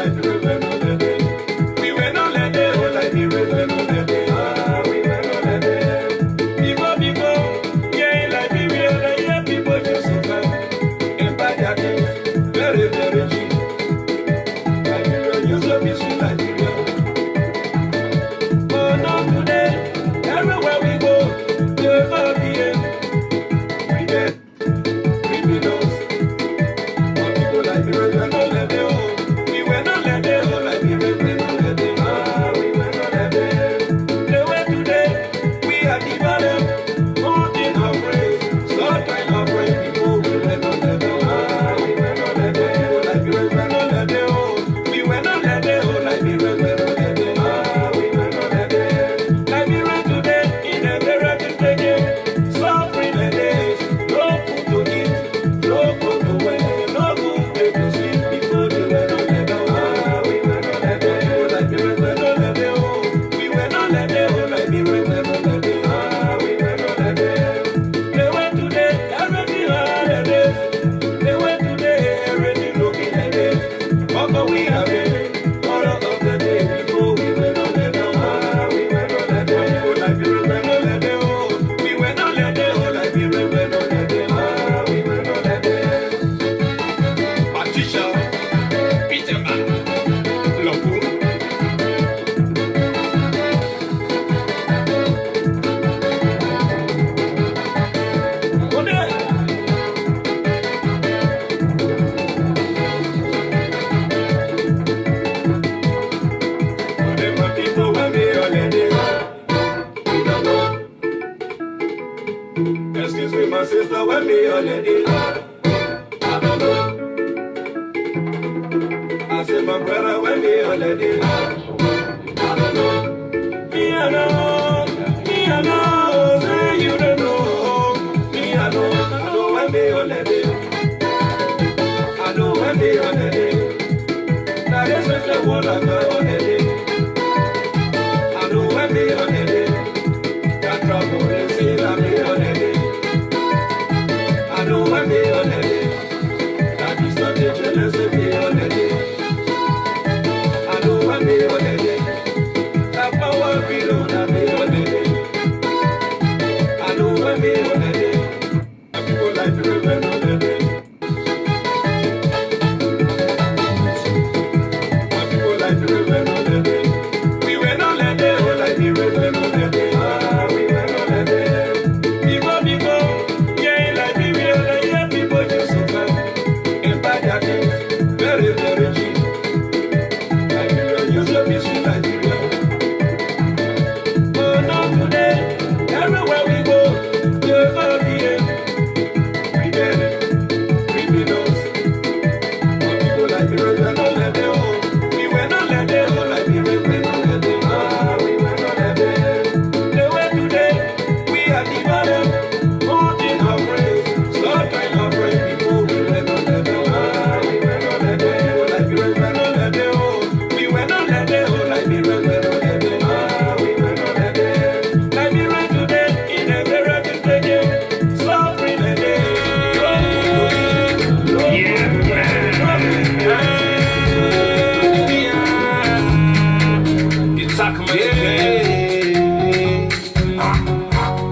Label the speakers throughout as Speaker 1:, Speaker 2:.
Speaker 1: like the river, no let it. We were not let it, oh, like the river, no let it. Ah, we were not let it. Before, yeah, like Liberia, the yeah, people just so come. In bad things, very, very cheap. Liberia, you so be sweet like Liberia. Oh, no, today, everywhere we go, never be in. We dead, we be lost. But people like the river, no let it, oh. We were not let it, oh, like the river, no let it. Ah, we were not let it. The way today, we are developed. Mountain of praise, Lord, kind of praise before we were not let it. Ah, we were not let it, oh, like the river, no let it, oh. We were not let it, oh, like the river, no let it. Ah, we were not let it. Like the river today, in a very good day, suffering the days, no food to eat, no food to wear, no good way to sleep before they were not let it. Ah, we were not let it, oh, like the river, no let it, oh. We were not let it, oh, like the river, no let it. Ah, we were not let it. They went today, everything hard it is. They went today, everything looking like this. But we have been all of the day before we were not let it. Ah, we were not let it, oh, like the river, no let it, oh. We were not let it, oh, like the river, no let it. Ah, we were not let it. Patricia, Peter, Lopu. Excuse me, my sister, when me already. I don't know. I said, my brother, when me already. I don't know. Me, I know. Me, I know. Say you don't know. Me, I know. I know when me already. I know when me already. Now this is the word I'm already. I know when me already. That trouble is in me already. I know when me already. That is not the jealous of me already. I know when me already. That power below that me already. I know when me already. People like the river already. People like the river already. We were not let it, oh, like the river already. Ah, we were not let it. Before, yeah, like Liberia, the yeah, people just so come. In bad things, very, very cheap. Liberia, you so be sweet like Liberia. Oh, no, today, everywhere we go, never be in. We dead, we be lost. But people like the river, no let it, oh. We were not let it, oh, like the river, no let it. Ah, we were not let it. The way today, we are developed. Mountain of praise, Lord, kind of praise before we were not let it. Ah, we were not let it, oh, like the river, no let it, oh. We were not let it, oh, like the river, no let it. Ah, we were not let it. Like the river today, in a very good day, suffering the day.
Speaker 2: It's a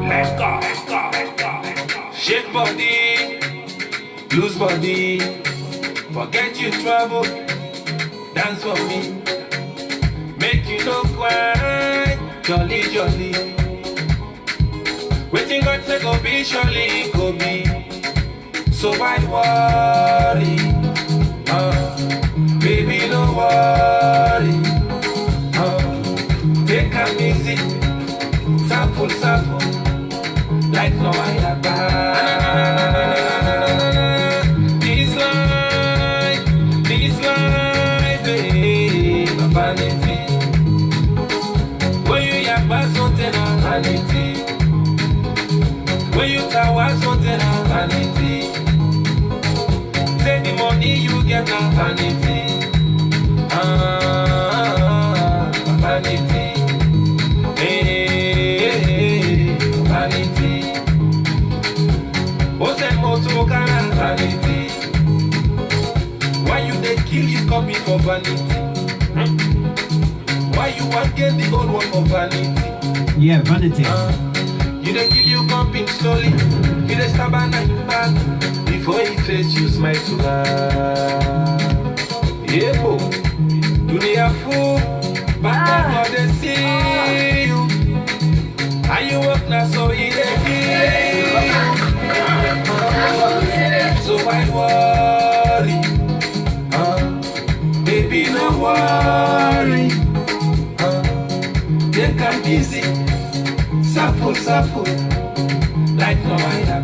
Speaker 2: let's go. Shake body, lose body, forget your trouble, dance for me, make you no cry, jolly, jolly. Waiting God say go be, surely go be, so why worry, baby no worry, take a easy, sample, like no other bad. This life, babe, vanity. When you yakba something on vanity, when you tawa something on vanity, say the money you get on vanity, vanity. Vanity. Ose moto kana vanity. Why you dey kill you copy for vanity. Why you want get the old one for vanity?
Speaker 3: Yeah, vanity.
Speaker 2: You dey kill you pumping slowly. You dey stab and back. Before you face you smile to her. Yeah, bo. Do they have food? But God they see you. And you work now so he dey kill you. So why worry? Baby, no worry. They can busy. Suffer, suffer. Life no matter.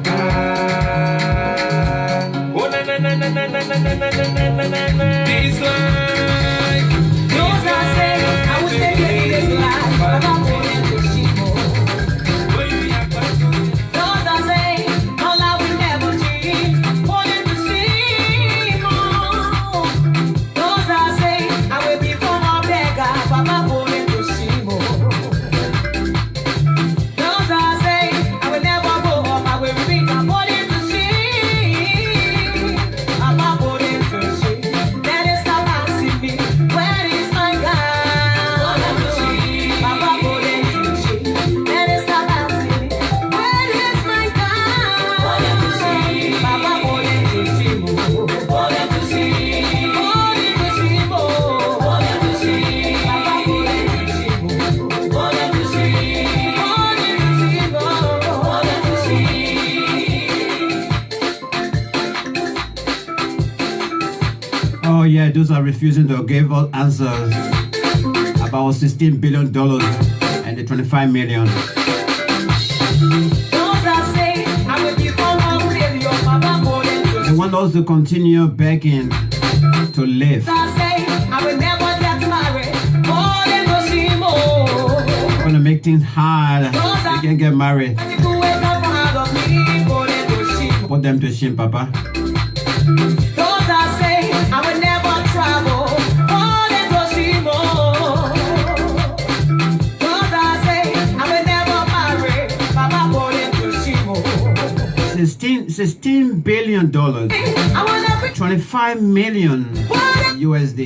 Speaker 2: Oh na na na na na na na na na na na na. This life.
Speaker 4: Those are saying I will stay here in this life. I'm not going to see more. Those are saying my life will never change. Wanting to see more. Those are saying I will become a beggar. I'm not going to see more. Those are saying I will never go home. I will repeat. I'm wanting to see. I'm not going to see. Let it stop asking me. Where is my God? Papa going to see. Let it stop asking me. Where is my God? Papa going to see more. Going to see more. Going to see Papa going to see more. Going to see more. Going to see.
Speaker 3: Oh yeah, those are refusing to give us answers about $16 billion and the 25 million.
Speaker 4: Those are saying I will become a failure. Papa going to
Speaker 3: They want us to continue begging to live.
Speaker 4: I say I will never get married. Going to see more.
Speaker 3: Want to make things hard. They can't get married.
Speaker 4: People wake up out of me. Going to see more.
Speaker 3: Put them to shame, Papa.
Speaker 4: Those are saying I will never travel. Going to see more. Those are saying I will never marry. Papa going to see more.
Speaker 3: $16 billion.
Speaker 4: I will never
Speaker 3: 25 million USD.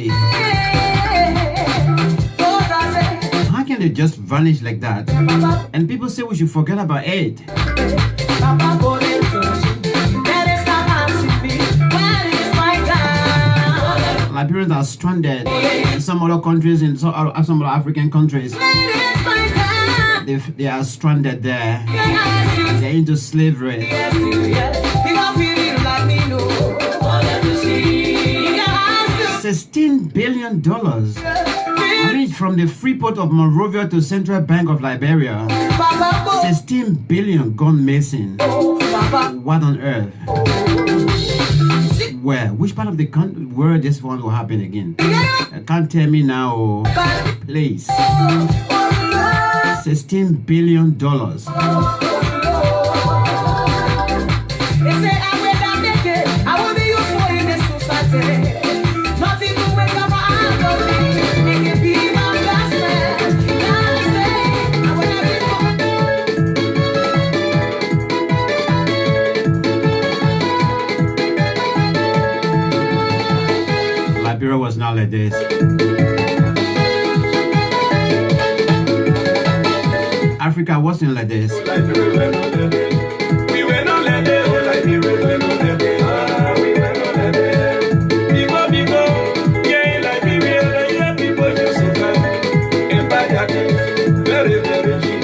Speaker 4: Those are saying
Speaker 3: How can they just vanish like that?
Speaker 4: Papa.
Speaker 3: And people say we should forget about it.
Speaker 4: Papa going to see. Let it stop asking me. Where is my God?
Speaker 3: Liberians are stranded in some other countries, in some other African countries.
Speaker 4: Where is my God?
Speaker 3: They are stranded there.
Speaker 4: Yes, you
Speaker 3: They're into slavery.
Speaker 4: yes, you yes. You don't feel it like me, no. Wanted to see. Yes,
Speaker 3: $16 billion. I mean, from the free port of Monrovia to Central Bank of Liberia,
Speaker 4: Papa,
Speaker 3: 16 billion gone missing.
Speaker 4: Papa,
Speaker 3: What on earth? Where? Which part of the country where this one will happen again? Can't tell me now, please. $16 billion.
Speaker 4: They say I will not make it. I will be useful in this society. Nothing to wake up out of me. It can be my last man. Now I say I will not be
Speaker 3: Liberia was not like this. Africa wasn't like this.
Speaker 1: We were not let it, oh, like we were not let it. Ah, we were not let it. People, yeah, like we were, yeah, people just so come and buy that thing. Very, very cheap.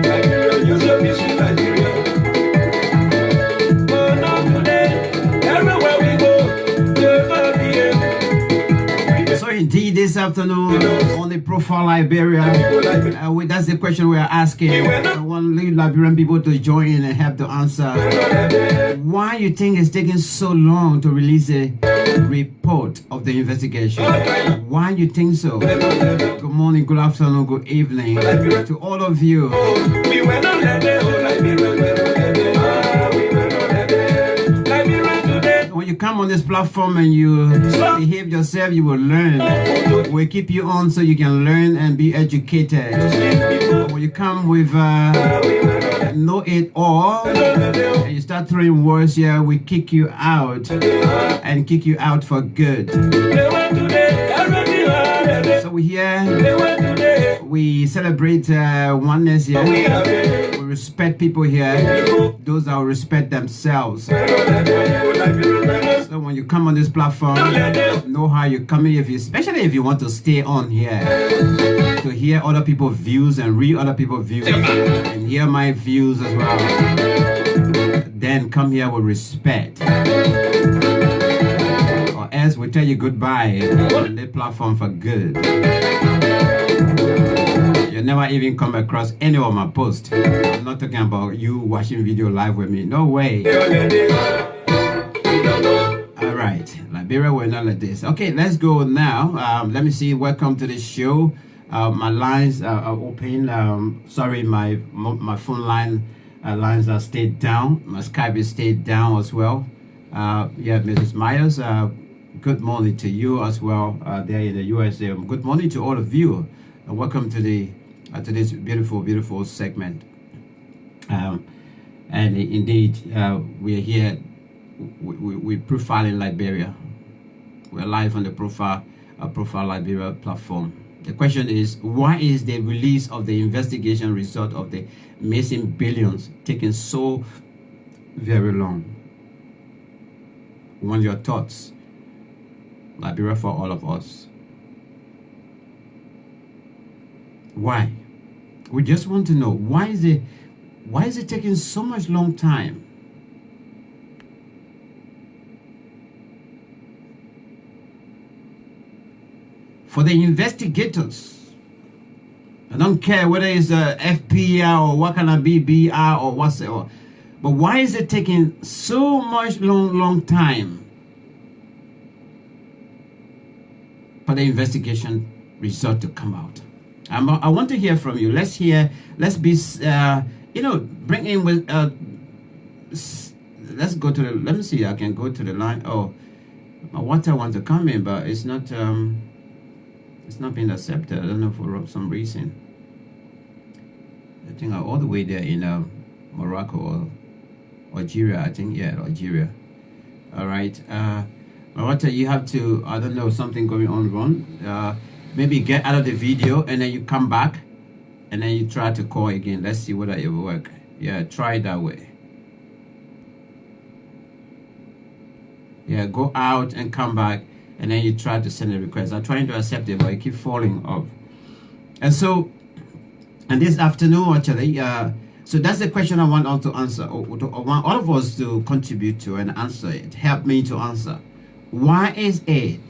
Speaker 1: Liberia, you so be sweet, Liberia. Oh, no, today, everywhere we go, never be here.
Speaker 3: So indeed, this afternoon on the Profile Liberia, that's the question we are asking. I want Liberian people to join in and help to answer. Why you think it's taking so long to release a report of the investigation? Why you think so? Good morning, good afternoon, good evening to all of you.
Speaker 1: We were not let it, oh, like we were not let it. Ah, we were not let it. Liberia today.
Speaker 3: When you come on this platform and you behave yourself, you will learn. We'll keep you on so you can learn and be educated. When you come with know it all, and you start throwing words here, we kick you out and kick you out for good. So we here, we celebrate oneness here. We respect people here, those that will respect themselves. So when you come on this platform, know how you're coming, especially if you want to stay on here, to hear other people's views and read other people's views and hear my views as well. Then come here with respect, or else we tell you goodbye on the platform for good. You never even come across any of my posts. I'm not talking about you watching video live with me. No way. All right, Liberia, we're not like this. Okay, let's go now. Let me see. Welcome to the show. My lines are open. Sorry, my phone lines are stayed down. My Skype is stayed down as well. Yeah, Mrs. Myers. Good morning to you as well. There in the USA. Good morning to all of you. Welcome to the to this beautiful segment. And indeed, we are here. We profile in Liberia. We're live on the Profile Liberia platform. The question is, why is the release of the investigation result of the missing billions taking so very long? We want your thoughts. Liberia for all of us. Why? We just want to know, why is it taking so much long time? For the investigators, I don't care whether it's a FPR or what kind of BBR or whatsoever, but why is it taking so much long time for the investigation result to come out? I want to hear from you. Let's be, bring in with, let's go to the, let me see, I can go to the line. Oh, my water wants to come in, but it's not being accepted. I don't know for some reason. I think I'm all the way there in Morocco or Algeria. I think, yeah, Algeria. All right. Marata, you have to, I don't know, something going on wrong. Maybe get out of the video and then you come back and then you try to call again. Let's see whether it will work. Yeah, try it that way. Yeah, go out and come back and then you try to send a request. I'm trying to accept it, but it keeps falling off. And so, and this afternoon, actually, so that's the question I want all to answer, or want all of us to contribute to and answer it. Help me to answer. Why is it,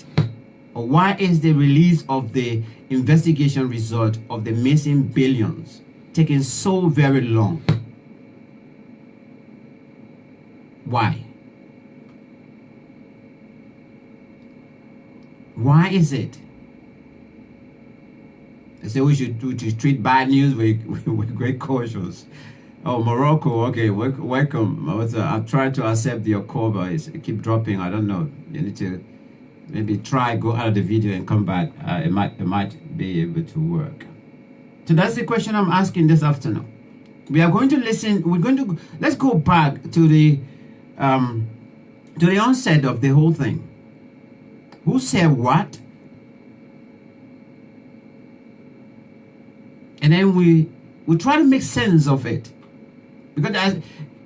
Speaker 3: or why is the release of the investigation result of the missing billions taking so very long? Why? Why is it? They say we should treat bad news with great caution. Oh, Morocco, okay, welcome. I've tried to accept your call, but it keep dropping. I don't know. You need to maybe go out of the video and come back. It might be able to work. So that's the question I'm asking this afternoon. We are going to listen. Let's go back to the onset of the whole thing. Who said what? And then we try to make sense of it. Because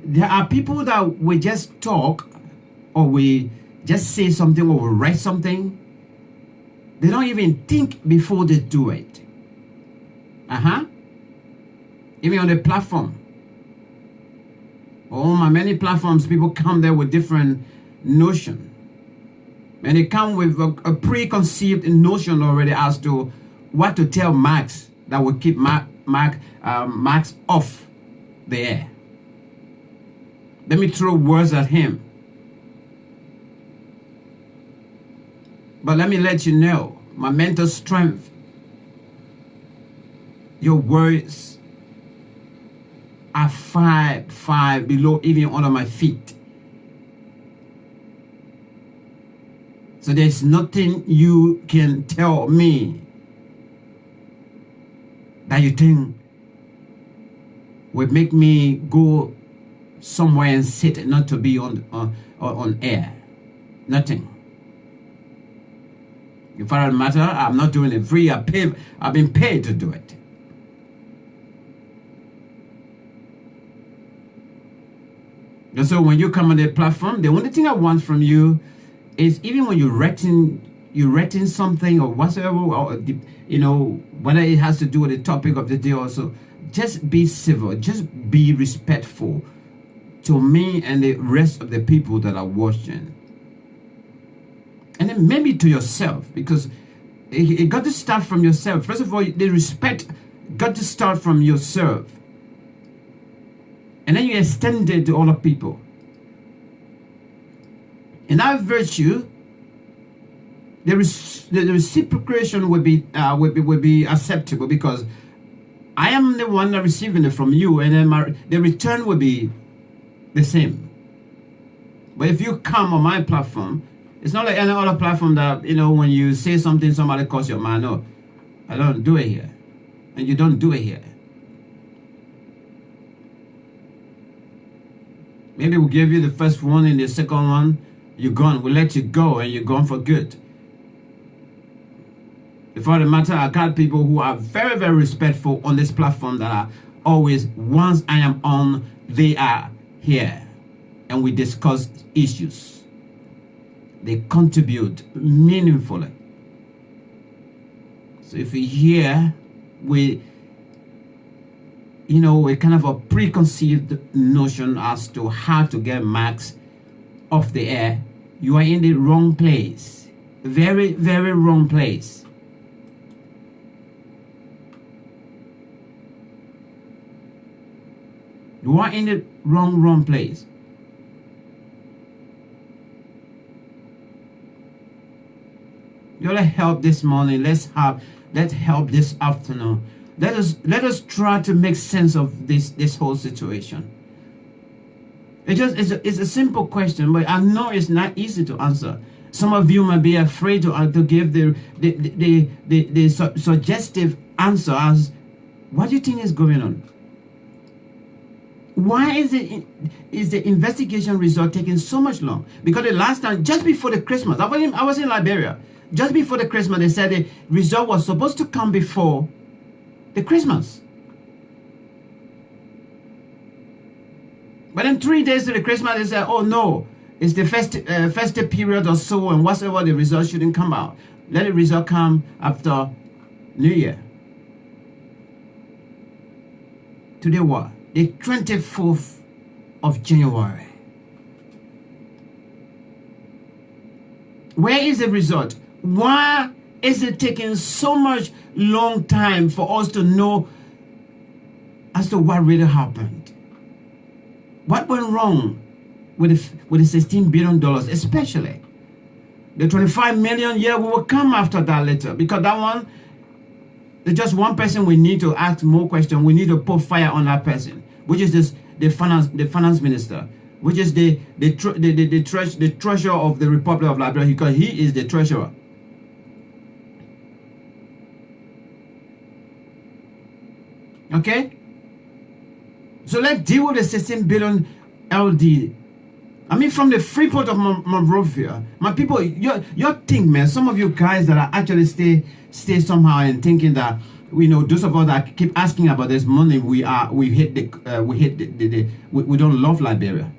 Speaker 3: there are people that we just talk, or we just say something, or we write something. They don't even think before they do it. Even on the platform. Oh, my many platforms, people come there with different notion. And they come with a preconceived notion already as to what to tell Max that will keep Max off the air. Let me throw words at him. But let me let you know, my mental strength, your words are far below even under my feet. So there's nothing you can tell me that you think would make me go somewhere and sit, not to be on air. Nothing. If for that matter, I'm not doing it free. I've been paid to do it. And so when you come on the platform, the only thing I want from you is, even when you're writing something or whatsoever, or whether it has to do with the topic of the day also, just be civil, just be respectful to me and the rest of the people that are watching. And then maybe to yourself, because it got to start from yourself. First of all, the respect got to start from yourself. And then you extend it to all the people. And that virtue, the reciprocation will be acceptable, because I am the one that receiving it from you, and then the return will be the same. But if you come on my platform, it's not like any other platform that, when you say something, somebody calls your man. No, I don't do it here. And you don't do it here. Maybe we'll give you the first one, and the second one, you're gone. We'll let you go, and you're gone for good. For the matter, I got people who are very, very respectful on this platform that are always, once I am on, they are here. And we discuss issues. They contribute meaningfully. So if we hear, we kind of a preconceived notion as to how to get Max off the air, you are in the wrong place. Very, very wrong place. You are in the wrong place. You let's help this morning. Let's help this afternoon. Let us try to make sense of this whole situation. It's a simple question, but I know it's not easy to answer. Some of you might be afraid to give the suggestive answer as, what do you think is going on? Why is the investigation result taking so much long? Because the last time, just before the Christmas, I was in Liberia. Just before the Christmas, they said the result was supposed to come before the Christmas. But then 3 days to the Christmas, they said, oh no, it's the festive period or so, and whatever, the result shouldn't come out. Let the result come after New Year. Today what? The 24th of January. Where is the result? Why is it taking so much long time for us to know as to what really happened? What went wrong with the $16 billion, especially? The 25 million, yeah, we will come after that later, because that one, there's just one person we need to ask more questions. We need to put fire on that person, which is the finance minister, which is the treasurer of the Republic of Liberia, because he is the treasurer. Okay? So let's deal with the 16 billion LD. I mean, from the Freeport of Monrovia, my people, you think, man, some of you guys that are actually stay somehow and thinking that, those of us that keep asking about this money, we don't love Liberia,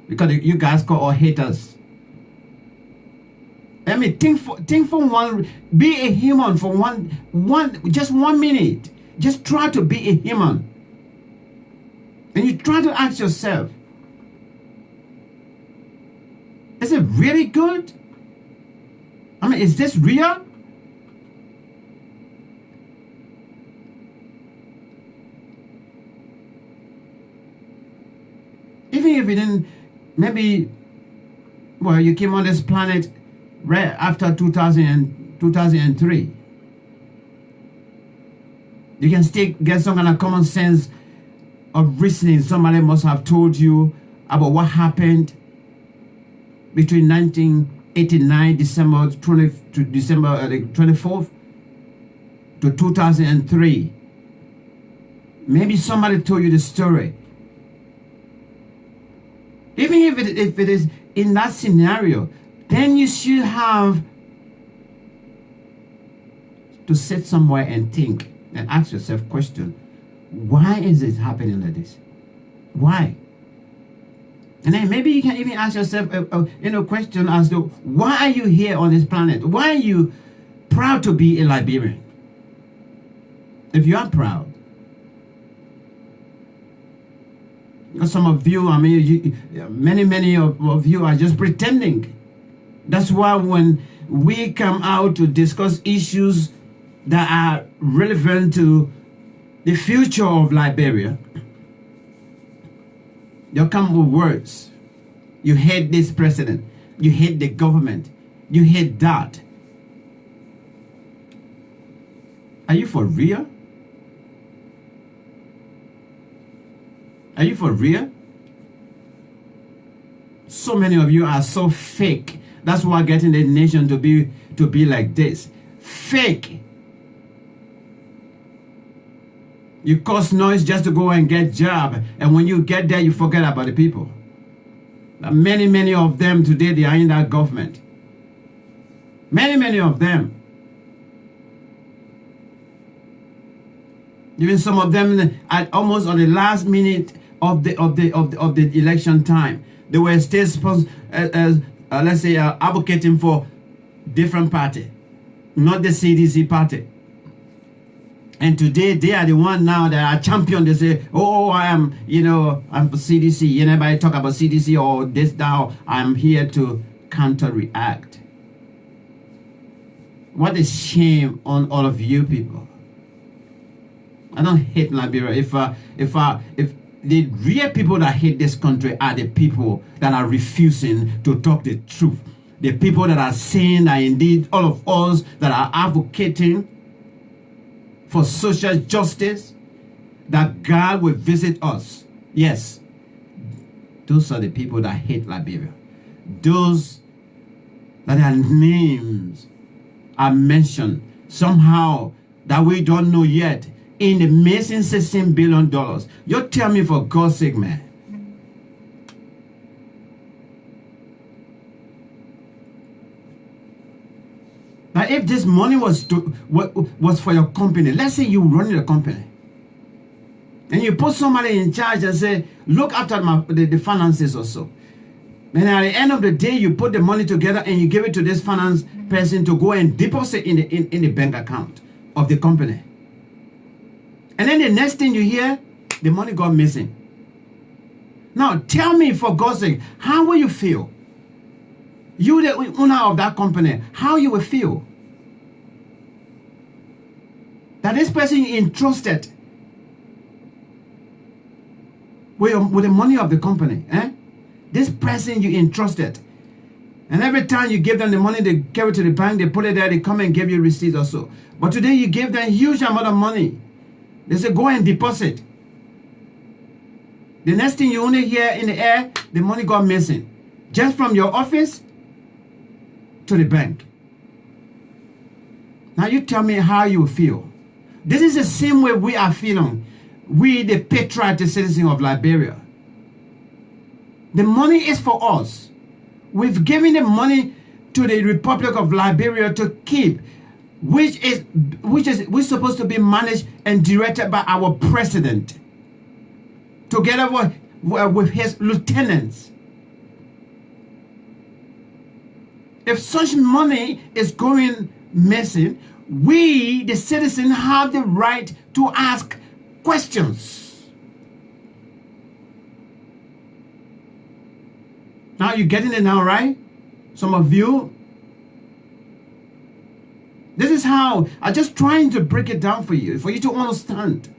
Speaker 3: because you guys call us haters. I mean, think for one, be a human for just 1 minute. Just try to be a human. And you try to ask yourself, is it really good? I mean, is this real? Even if you didn't, maybe, well, you came on this planet right after 2003. You can still get some kind of common sense of reasoning. Somebody must have told you about what happened between 1989, December 20 to December 24th to 2003. Maybe somebody told you the story. Even if it is in that scenario, then you should have to sit somewhere and think and ask yourself question, why is it happening like this? Why? And then maybe you can even ask yourself a question as to, why are you here on this planet? Why are you proud to be a Liberian? If you are proud, some of you, I mean, many of you are just pretending. That's why when we come out to discuss issues that are relevant to the future of Liberia, you come with words. You hate this president. You hate the government. You hate that. Are you for real? Are you for real? So many of you are so fake. That's why getting the nation to be like this. Fake. You cause noise just to go and get job, and when you get there, you forget about the people. Many of them today, they are in that government. Many of them. Even some of them at almost on the last minute of the election time, they were still let's say advocating for different party, not the CDC party. And today they are the one now that are champion. They say, oh, I'm for CDC. Anybody talk about CDC or this now, I'm here to counter-react. What a shame on all of you people. I don't hate Liberia. If the real people that hate this country are the people that are refusing to talk the truth. The people that are saying that indeed all of us that are advocating for social justice, that God will visit us. Yes, those are the people that hate Liberia. Those that their names are mentioned somehow that we don't know yet in the missing $16 billion. You tell me, for God's sake, man. Now, if this money was for your company, let's say you run the company, and you put somebody in charge and say, look after the finances or so. And at the end of the day, you put the money together and you give it to this finance person to go and deposit in the bank account of the company. And then the next thing you hear, the money got missing. Now, tell me, for God's sake, how will you feel? You, the owner of that company, how you will feel? That this person you entrusted with the money of the company, this person you entrusted, and every time you give them the money, they carry it to the bank, they put it there, they come and give you receipts or so. But today you give them a huge amount of money. They say, go and deposit. The next thing you only hear in the air, the money got missing. Just from your office to the bank. Now you tell me how you feel. This is the same way we are feeling. We, the patriotic citizens of Liberia. The money is for us. We've given the money to the Republic of Liberia to keep, which is supposed to be managed and directed by our president, together with his lieutenants. If such money is going missing, we, the citizens, have the right to ask questions. Now you're getting it now, right? Some of you. This is how I'm just trying to break it down for you to understand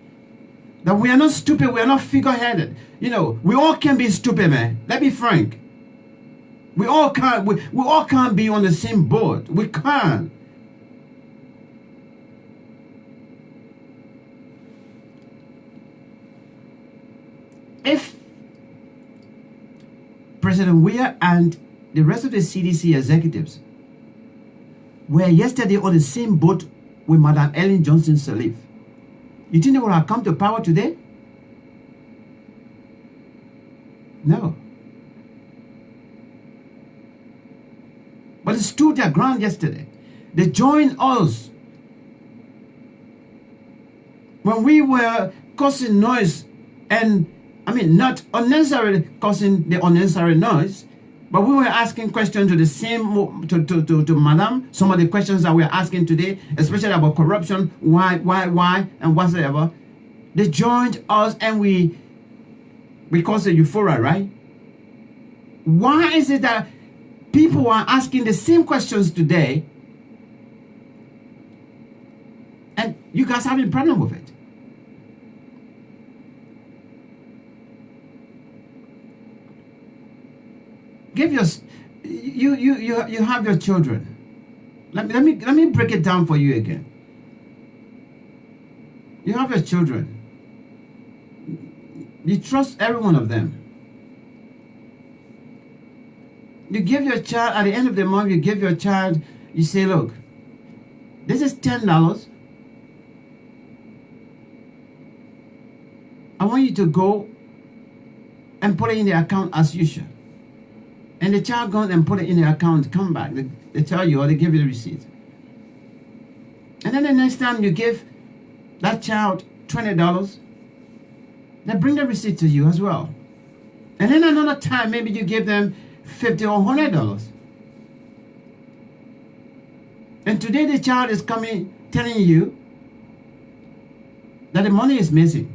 Speaker 3: that we are not stupid, we are not figure-headed. You know, we all can be stupid, man. Let's be frank. We all can't be on the same boat. We can't. If President Weah and the rest of the CDC executives were yesterday on the same boat with Madam Ellen Johnson Sirleaf, You think they would have come to power today? No. But they stood their ground yesterday. They joined us when we were causing noise, and I mean not unnecessarily causing the unnecessary noise, but we were asking questions to the same to Madam. Some of the questions that we are asking today, especially about corruption, why, and whatsoever. They joined us, and we caused a euphoria, right? Why is it that people are asking the same questions today, and you guys having a problem with it? Give your you have your children. Let me break it down for you again. You have your children. You trust every one of them. You give your child, at the end of the month, you give your child, you say, look, this is $10. I want you to go and put it in the account as usual. And the child goes and put it in the account, come back. They tell you, or they give you the receipt. And then the next time you give that child $20, they bring the receipt to you as well. And then another time, maybe you give them $50 or $100. And today the child is coming, telling you that the money is missing.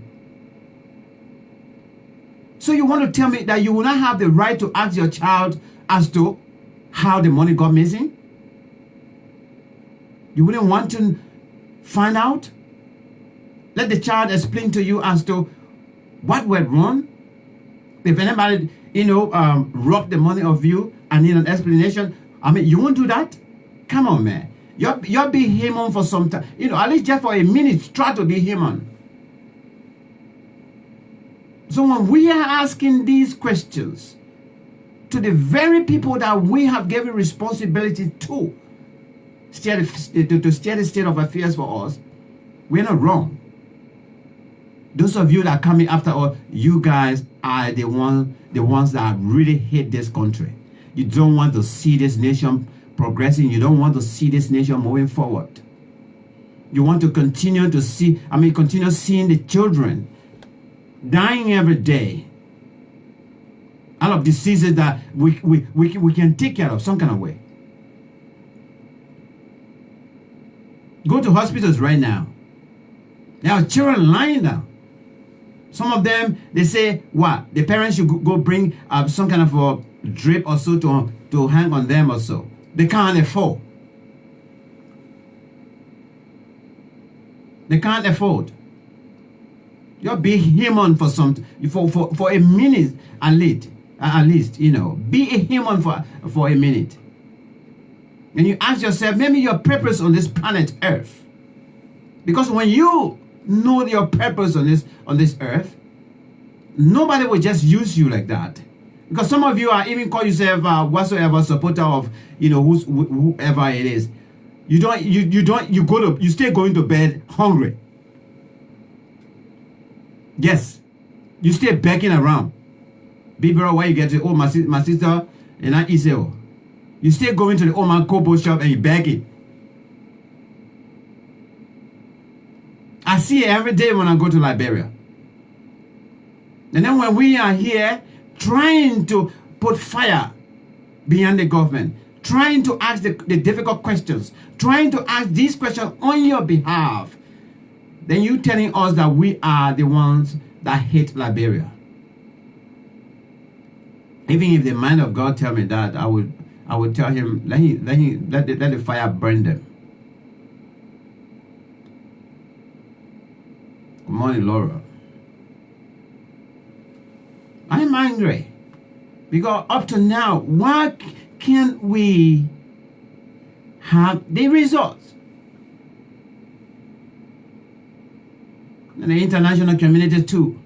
Speaker 3: So you want to tell me that you will not have the right to ask your child as to how the money got missing? You wouldn't want to find out? Let the child explain to you as to what went wrong. If anybody, robbed the money of you and need an explanation, I mean, you won't do that? Come on, man. You'll be human for some time. At least just for a minute, try to be human. So when we are asking these questions to the very people that we have given responsibility to steer the state of affairs for us, we're not wrong. Those of you that are coming after us, you guys are the ones that really hate this country. You don't want to see this nation progressing. You don't want to see this nation moving forward. You want to continue seeing the children dying every day out of diseases that we can take care of some kind of way. Go to hospitals right now. There are children lying down. Some of them, they say, what? The parents should go bring some kind of a drip or so to hang on them or so. They can't afford. They can't afford. You're being human for a minute at least, be a human for a minute. And you ask yourself, maybe your purpose on this planet Earth. Because when you know your purpose on this earth, nobody will just use you like that. Because some of you are even call yourself whatsoever supporter of whoever it is. You stay going to bed hungry. Yes, you stay begging around. Big bro, where you get to? Oh, my sister, and I eat. You stay going to the old man Kobo shop and you begging. I see it every day when I go to Liberia. And then when we are here trying to put fire behind the government, trying to ask the difficult questions, trying to ask these questions on your behalf, then you telling us that we are the ones that hate Liberia. Even if the man of God tell me that, I would tell him, let the fire burn them. Good morning, Laura. I'm angry because up to now, why can't we have the results? And the international community too.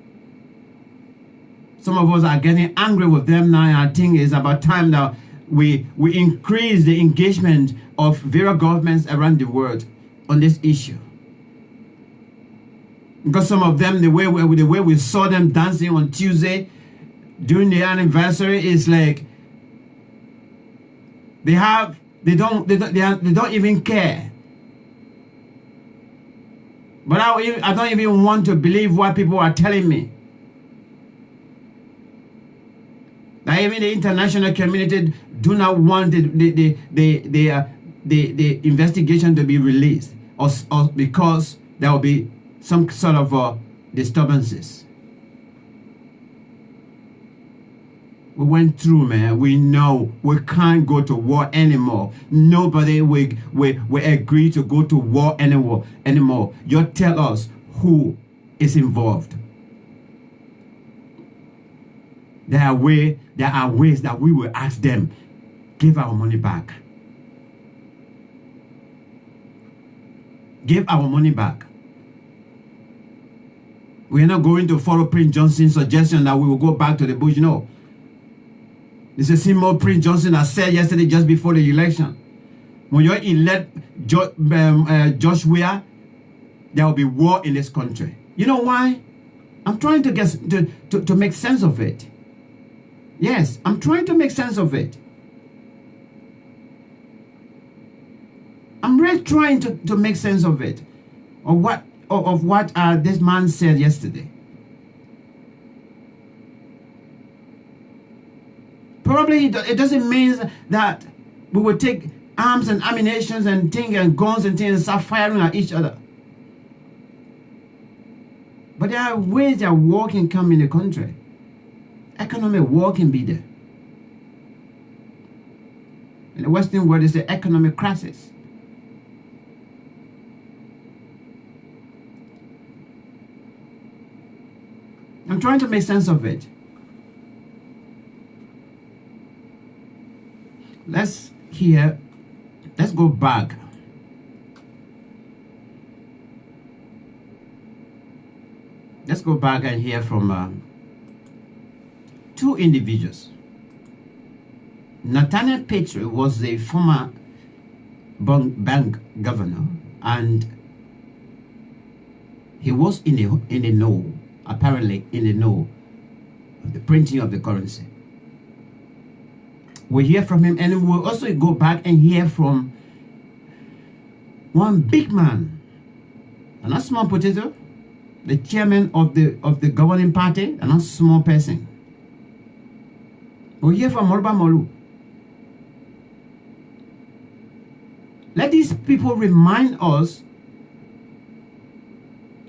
Speaker 3: Some of us are getting angry with them now, and I think it's about time that we increase the engagement of various governments around the world on this issue. Because some of them, the way we saw them dancing on Tuesday during the anniversary is like they don't even care. But I don't even want to believe what people are telling me. That even the international community do not want the investigation to be released, or because there will be some sort of disturbances. We went through, man. We know we can't go to war anymore. Nobody will agree to go to war anymore. You tell us who is involved. There are ways that we will ask them, give our money back. Give our money back. We are not going to follow Prince Johnson's suggestion that we will go back to the bush. No. It's the same old Prince Johnson that said yesterday, just before the election, when you elect Josh Weah, there will be war in this country. You know why? I'm trying to get to make sense of it. Yes, I'm trying to make sense of it. I'm really trying to make sense of it, of what this man said yesterday. Probably it doesn't mean that we will take arms and ammunition and things and guns and things and start firing at each other. But there are ways that war can come in the country. Economic war can be there. In the Western world, it's the economic crisis. I'm trying to make sense of it. Let's go back. Let's go back and hear from two individuals. Nathaniel Petrie was the former bank governor, and he was in the know, apparently in the know of the printing of the currency. We'll hear from him, and we'll also go back and hear from one big man, and not small potato, the chairman of the governing party, and not small person. We'll hear from Morba Molu. Let these people remind us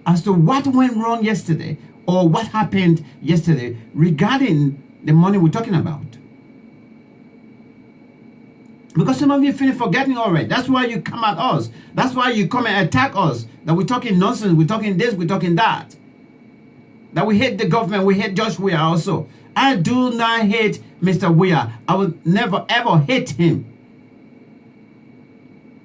Speaker 3: as to what went wrong yesterday, or what happened yesterday regarding the money we're talking about. Because some of you finish forgetting already. That's why you come at us. That's why you come and attack us. That we're talking nonsense, we're talking this, we're talking that. That we hate the government, we hate Josh Weah also. I do not hate Mr. Weah. I will never ever hate him.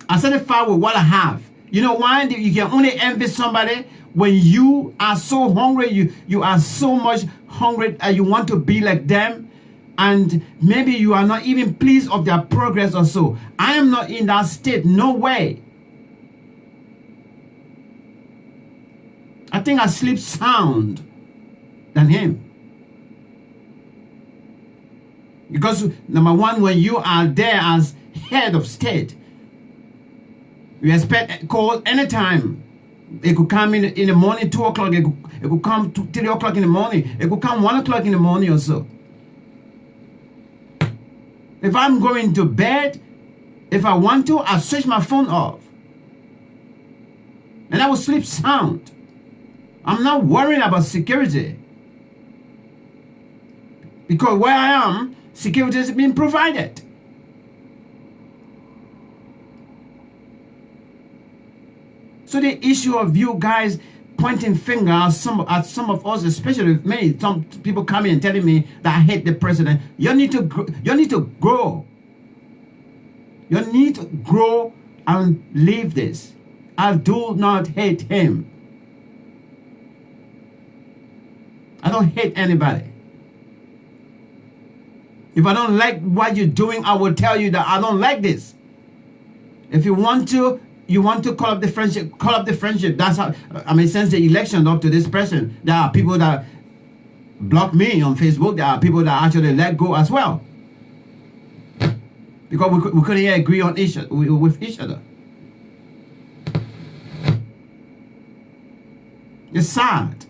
Speaker 3: I satisfied with what I have. You know why? You can only envy somebody when you are so hungry, you are so much hungry and you want to be like them. And maybe you are not even pleased of their progress or so. I am not in that state. No way. I think I sleep sound than him. Because number one, when you are there as head of state, you expect calls anytime. It could come in the morning, 2 o'clock. It could come 3 o'clock in the morning. It could come 1 o'clock in the morning or so. If I'm going to bed, if I want to, I'll switch my phone off. And I will sleep sound. I'm not worrying about security. Because where I am, security is being provided. So the issue of you guys pointing finger at some of us, especially me, some people coming and telling me that I hate the president. You need to grow. You need to grow and leave this. I do not hate him. I don't hate anybody. If I don't like what you're doing, I will tell you that I don't like this. If you want to you want to call up the friendship, call up the friendship. That's how, I mean, since the election up to this person, there are people that block me on Facebook. There are people that actually let go as well. Because we couldn't agree on with each other. It's sad.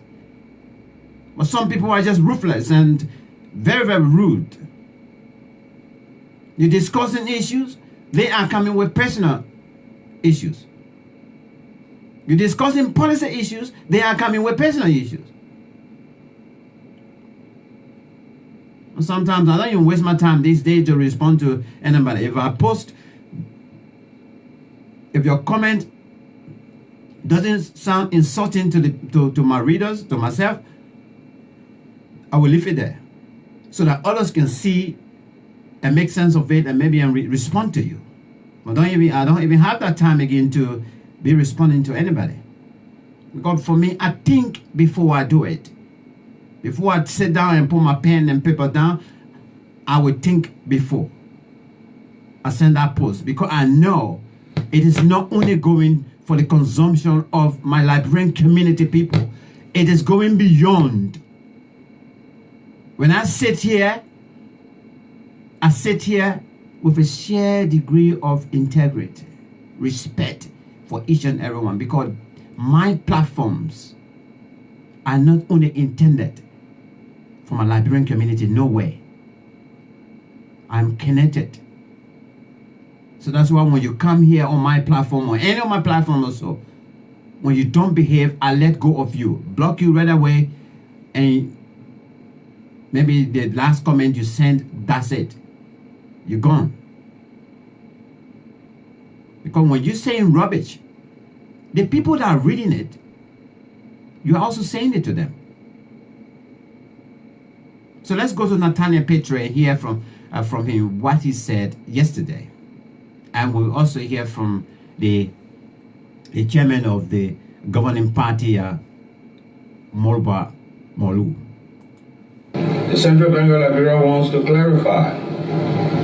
Speaker 3: But some people are just ruthless and very, very rude. You're discussing issues, they are coming with personal issues. You're discussing policy issues, they are coming with personal issues. And sometimes I don't even waste my time these days to respond to anybody. If I post, if your comment doesn't sound insulting to my readers, to myself, I will leave it there so that others can see and make sense of it and maybe respond to you. I don't even have that time again to be responding to anybody. Because for me, I think before I do it. Before I sit down and put my pen and paper down, I would think before I send that post, because I know it is not only going for the consumption of my Liberian community people, it is going beyond. When I sit here with a shared degree of integrity, respect for each and everyone, because my platforms are not only intended for my Liberian community, no way. I'm connected. So that's why when you come here on my platform or any of my platforms also, when you don't behave, I let go of you, block you right away, and maybe the last comment you send, that's it. You're gone. Because when you're saying rubbish, the people that are reading it, you're also saying it to them. So let's go to Nathaniel Petre and hear from him what he said yesterday. And we'll also hear from the chairman of the governing party, Molba Molu.
Speaker 5: The Central Bank of Liberia wants to clarify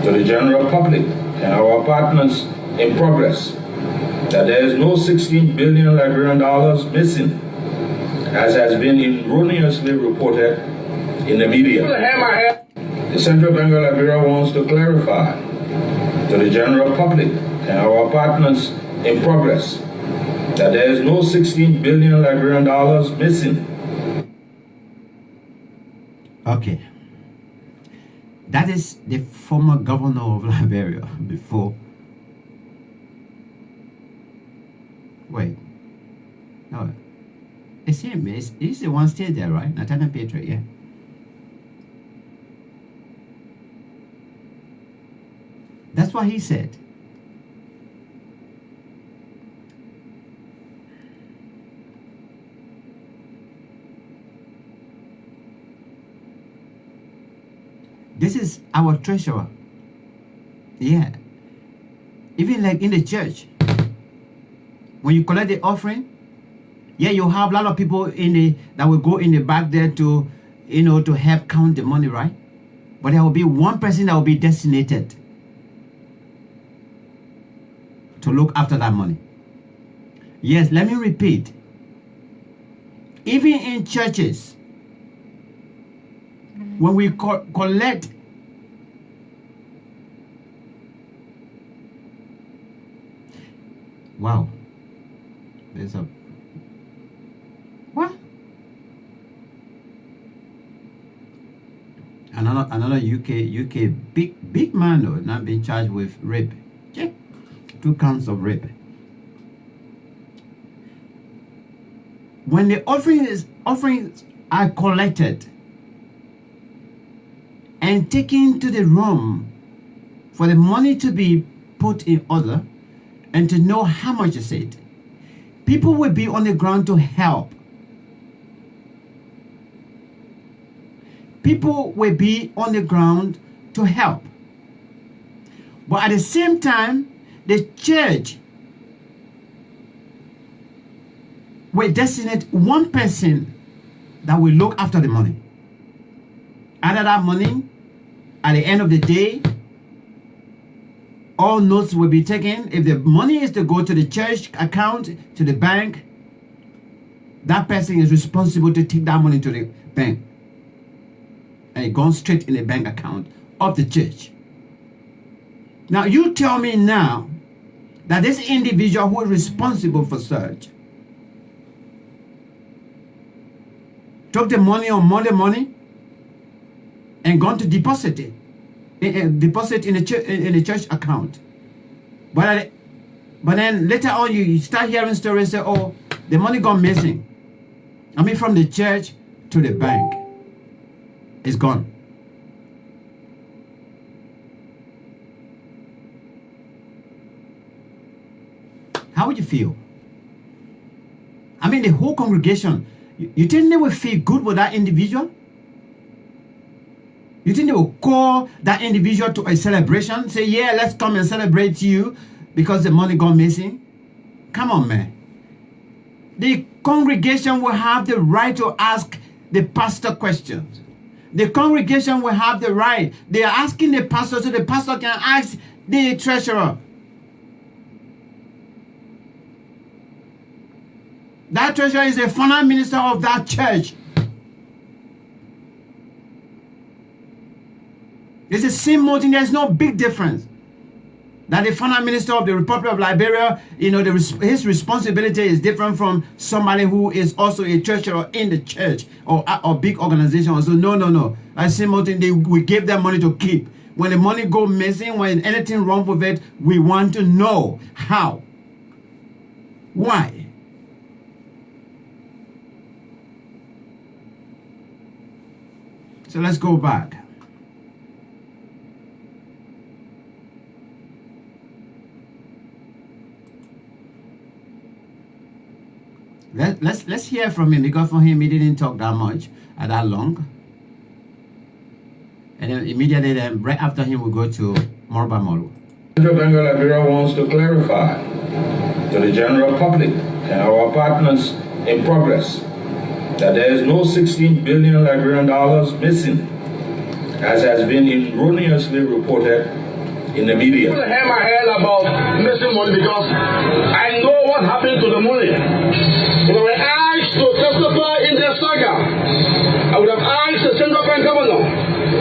Speaker 5: to the general public and our partners in progress that there is no 16 billion Liberian dollars missing, as has been erroneously reported in the media. The Central Bank of Liberia wants to clarify to the general public and our partners in progress that there is no 16 billion Liberian dollars missing.
Speaker 3: Okay. That is the former governor of Liberia before. Wait. No. It's him. He's the one still there, right? Nathaniel Petre, yeah. That's what he said. This is our treasurer. Yeah. Even like in the church, when you collect the offering, yeah, you have a lot of people that will go in the back there to, to help count the money, right? But there will be one person that will be designated to look after that money. Yes, let me repeat. Even in churches, when we collect wow, there's a what? Another UK big man though, not being charged with rape. Yeah. 2 counts of rape. When the offerings are collected and taken to the room for the money to be put in order and to know how much is it, people will be on the ground to help. People will be on the ground to help. But at the same time, the church will designate one person that will look after the money. Either that money, at the end of the day, all notes will be taken. If the money is to go to the church account, to the bank, that person is responsible to take that money to the bank. And it goes straight in the bank account of the church. Now, you tell me now that this individual who is responsible for such took the money on Monday morning and gone to deposit it in the church account. But then later on you start hearing stories say, oh, the money gone missing. I mean, from the church to the bank. It's gone. How would you feel? I mean, the whole congregation, you think they will feel good with that individual? You think they will call that individual to a celebration? Say, yeah, let's come and celebrate you because the money gone missing? Come on, man. The congregation will have the right to ask the pastor questions. The congregation will have the right. They are asking the pastor so the pastor can ask the treasurer. That treasurer is a finance minister of that church. It's the same motive. There's no big difference. That the finance minister of the Republic of Liberia, you know, his responsibility is different from somebody who is also a treasurer in the church or big organization. So no. That's the same motive. We give them money to keep. When the money go missing, when anything wrong with it, we want to know how. Why? So let's go back. Let's hear from him, because for him he didn't talk that much that long. And then immediately then right after him we go to Morba Molu.
Speaker 5: Central Bank of Liberia wants to clarify to the general public and our partners in progress that there is no 16 billion Liberian dollars missing, as has been erroneously reported in the media.
Speaker 6: I hear my head about missing money because I know what happened to the money. If I were asked to testify in their saga, I would have asked the central bank governor,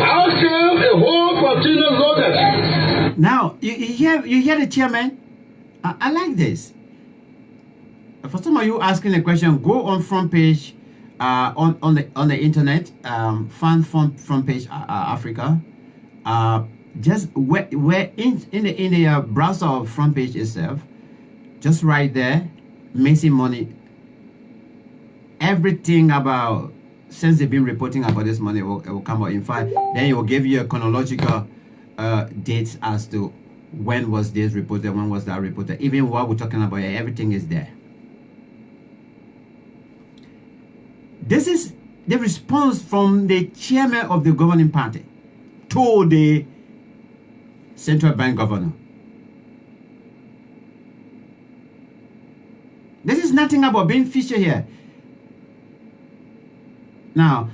Speaker 6: how come a whole container loaded?
Speaker 3: Now, you hear the chairman? I like this. For some of you asking the question, go on front page on the internet, find front page Africa. Just where in the browser of front page itself, just right there, missing money. Everything about, since they've been reporting about this money, it will come out. In fact, then it will give you a chronological dates as to when was this reported, when was that reported. Even what we're talking about, everything is there. This is the response from the chairman of the governing party to the central bank governor. This is nothing about being featured here. Now,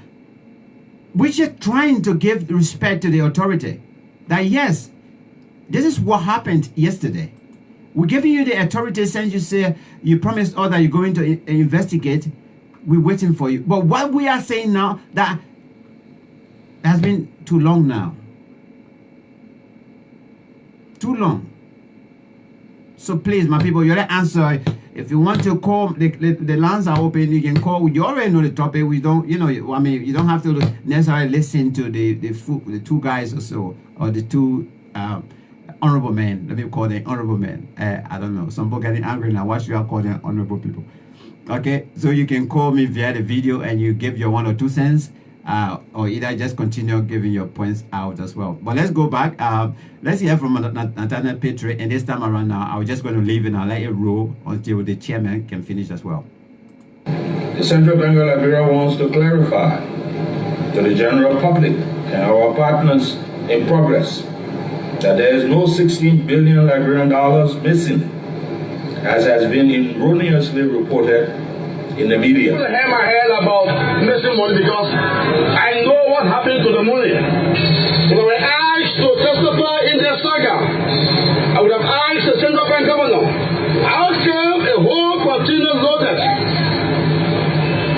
Speaker 3: we're just trying to give respect to the authority. That yes, this is what happened yesterday. We're giving you the authority since you say you promised us that you're going to investigate. We're waiting for you. But what we are saying now, that has been too long now. Too long. So please, my people, you're the answer. If you want to call, the lines are open. You can call. You already know the topic. We don't, you know, I mean, you don't have to necessarily listen to the two guys or so, or the two honorable men. Let me call them honorable men. I don't know. Some people getting angry now. Why should I call them honorable people? Okay, so you can call me via the video and you give your 1 or 2 cents, or either just continue giving your points out as well. But let's go back. Let's hear from Nathaniel Petrie, and this time around now, I'm just going to leave it and I'll let it roll until the chairman can finish as well.
Speaker 5: The Central Bank of Liberia wants to clarify to the general public and our partners in progress that there is no 16 billion Liberian dollars missing, as has been erroneously reported in the media.
Speaker 6: I hear my head about missing money because I know what happened to the money. If I were asked to testify testify in their saga, I would have asked the central bank governor, how come a whole container loaded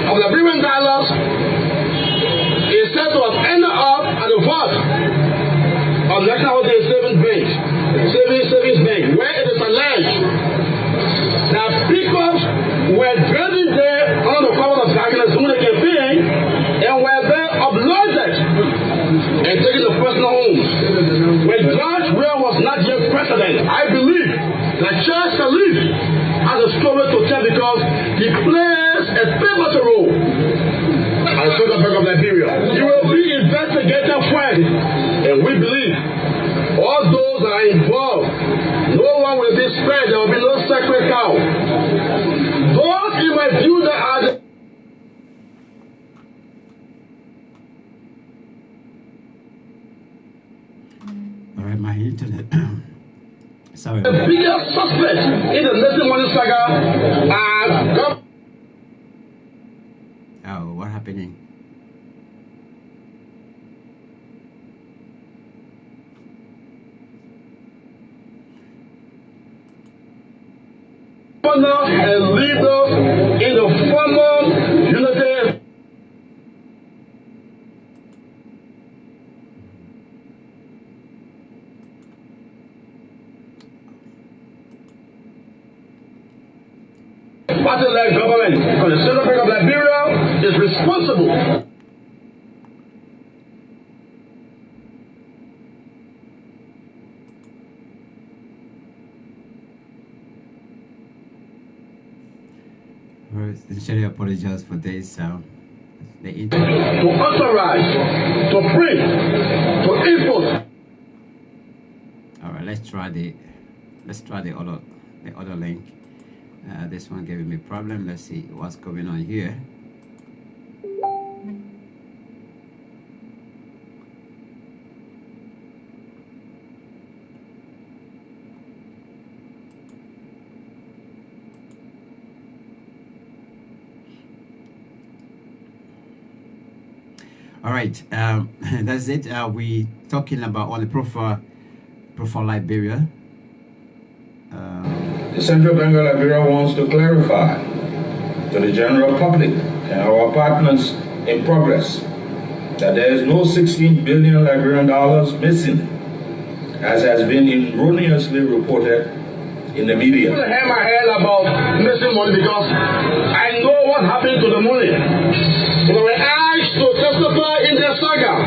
Speaker 6: of Liberian dollars is said to have ended up at the vault of National Savings Bank, where it is alleged that pickups were driven there under the cover of darkness when they came in and were there uploaded and taken to personal homes. When George Weah was not yet president, I believe that Charles Salif has a story to tell because he plays a pivotal role as Central Bank of Liberia. You will be investigated first, and we believe all those that are involved, no one will be spared. There will be no sacred cow. Those in my view that are the
Speaker 3: All right, my internet. Sorry.
Speaker 6: The biggest suspect in the missing money saga are
Speaker 3: Oh, what happening?
Speaker 6: governor and leaders in the former unity. Party-led government, because the Central Bank of Liberia is responsible.
Speaker 3: Sincerely apologize for this. The internet.
Speaker 6: To authorize, to print, to input.
Speaker 3: All right, let's try the other link. This one giving me problem. Let's see what's going on here. All right, that's it. We talking about on the profile Liberia.
Speaker 5: The Central Bank of Liberia wants to clarify to the general public and our partners in progress that there is no 16 billion Liberian dollars missing, as has been erroneously reported in the media.
Speaker 6: I have my head about missing money because I know what happened to the money. When we were asked to testify in their saga,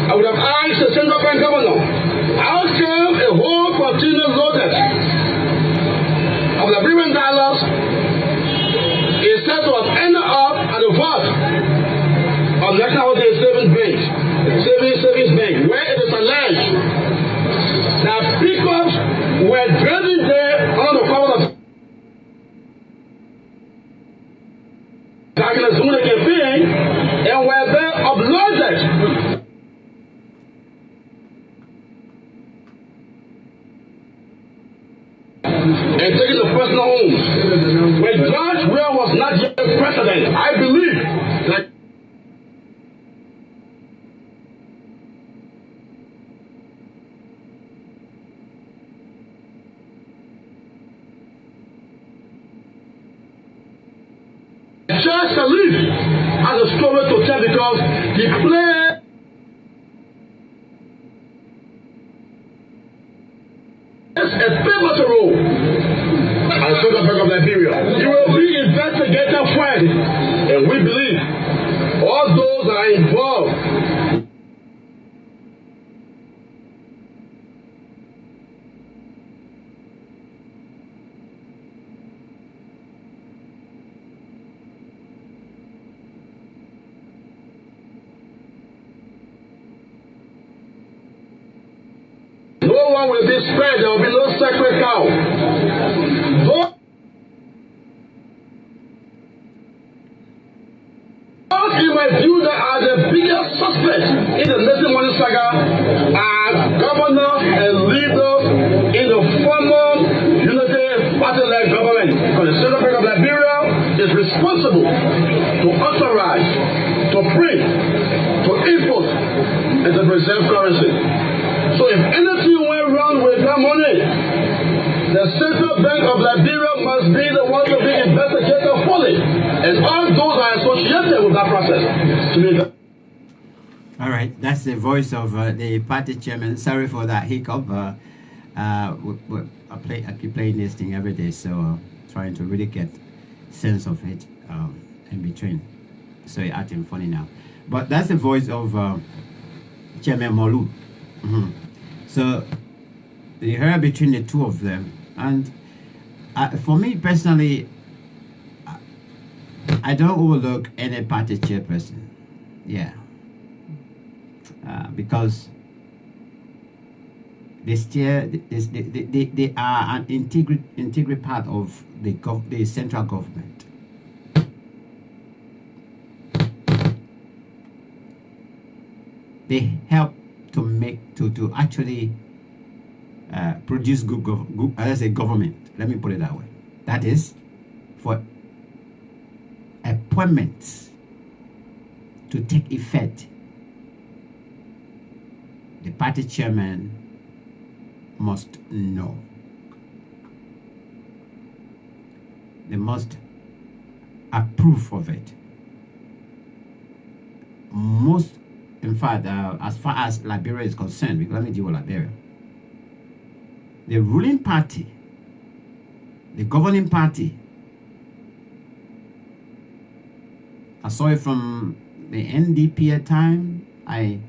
Speaker 6: I would have asked the central bank governor, how come a whole container loaded of Liberian dollars is said to have ended up at the vault of National Savings Bank, where it is alleged that pickups were driven there under the cover of darkness when they came in and were there uploaded and taken to personal homes. When George Weah was not yet president, I believe that Charles Salif has a story to tell because he played a pivotal role as Central Bank of Liberia. You will be investigated first, and we believe all those that are involved. No one will be spared. There will be no sacred cow. Those in my view that are the biggest suspects in the missing money saga are governor and leaders in the former unity party-led government. Because the Central Bank of Liberia is responsible to authorize, to print, to input, and to preserve currency. So if anything The Central Bank of Liberia must be the one to be investigated fully. And all those are associated with that process to be.
Speaker 3: All right, that's the voice of the party chairman. Sorry for that hiccup. I keep playing this thing every day, so trying to really get sense of it in between. So you're acting funny now. But that's the voice of Chairman Molu. So you heard between the two of them. And for me personally, I don't overlook any party chairperson. Yeah. Because they are an integral part of the central government. They help to actually produce good government. Let me put it that way. That is, for appointments to take effect, the party chairman must know. They must approve of it. In fact, as far as Liberia is concerned, because let me deal with Liberia. The ruling party, the governing party, I saw it from the NDP at time. I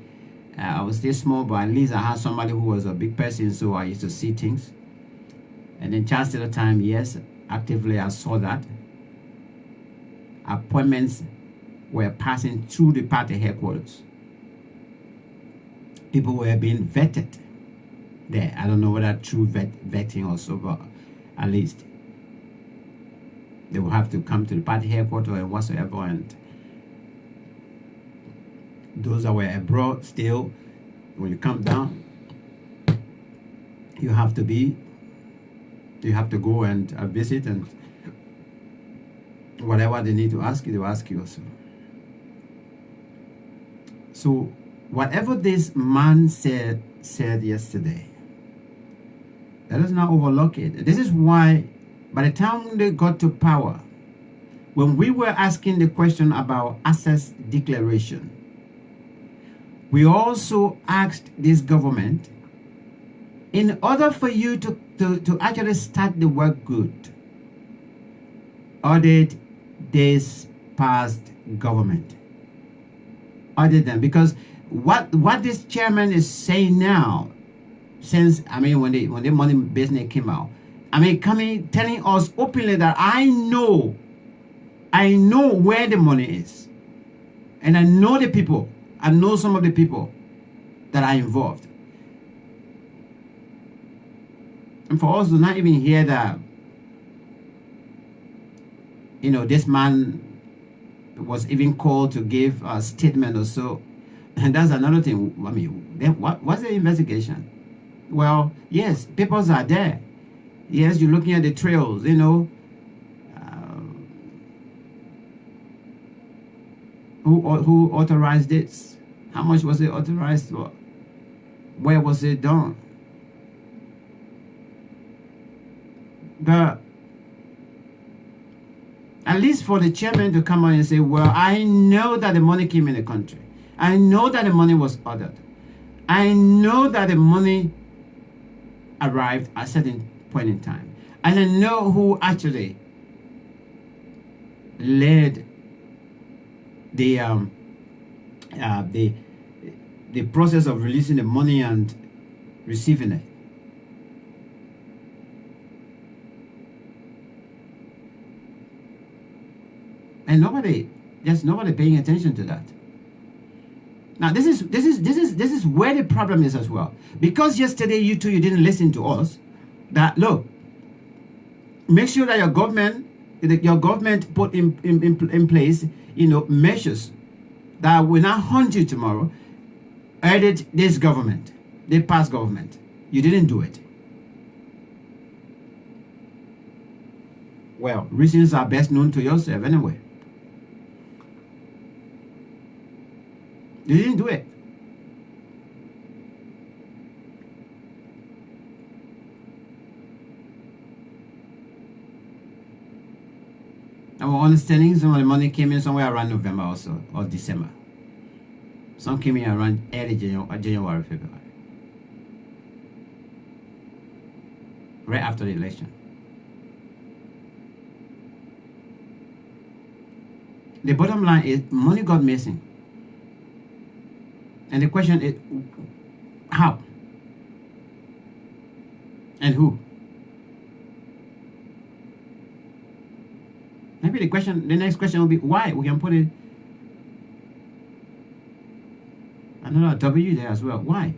Speaker 3: was still small, but at least I had somebody who was a big person, so I used to see things. And then just at the time, yes, actively I saw that. Appointments were passing through the party headquarters. People were being vetted there. I don't know whether true vetting also, but at least they will have to come to the party headquarters and whatsoever. And those that were abroad still, when you come down, you have to go and visit, and whatever they need to ask you, they will ask you also. So whatever this man said yesterday, let us not overlook it. This is why by the time they got to power, when we were asking the question about assets declaration, we also asked this government, in order for you to actually start the work good, audit this past government. Audit them. Because what this chairman is saying now, since, I mean, when the money business came out, I mean, telling us openly that I know where the money is. And I know the people. I know some of the people that are involved. And for us to not even hear that, you know, this man was even called to give a statement or so, and that's another thing. I mean, then what's the investigation? Well, yes, papers are there. Yes, you're looking at the trails, you know. Who authorized this? How much was it authorized for? Where was it done? But at least for the chairman to come on and say, well, I know that the money came in the country. I know that the money was ordered. I know that the money arrived at a certain point in time. And I know who actually led the process of releasing the money and receiving it. And nobody paying attention to that. Now this is where the problem is as well. Because yesterday you didn't listen to us. That look, make sure that your government put in place, you know, measures that will not haunt you tomorrow. Audit this government, the past government. You didn't do it. Well, reasons are best known to yourself anyway. You didn't do it. Our understanding, some of the money came in somewhere around November also, or December. Some came in around early January, February. Right after the election. The bottom line is money got missing. And the question is, how? And who? Maybe the next question will be why? We can put it another W there as well. Why?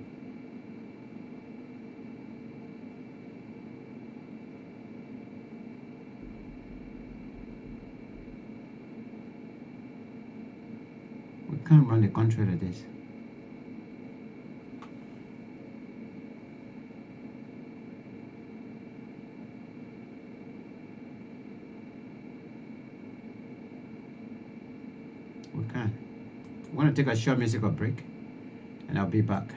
Speaker 3: We can't run the country like this. We can't. We're going to take a short musical break and I'll be back.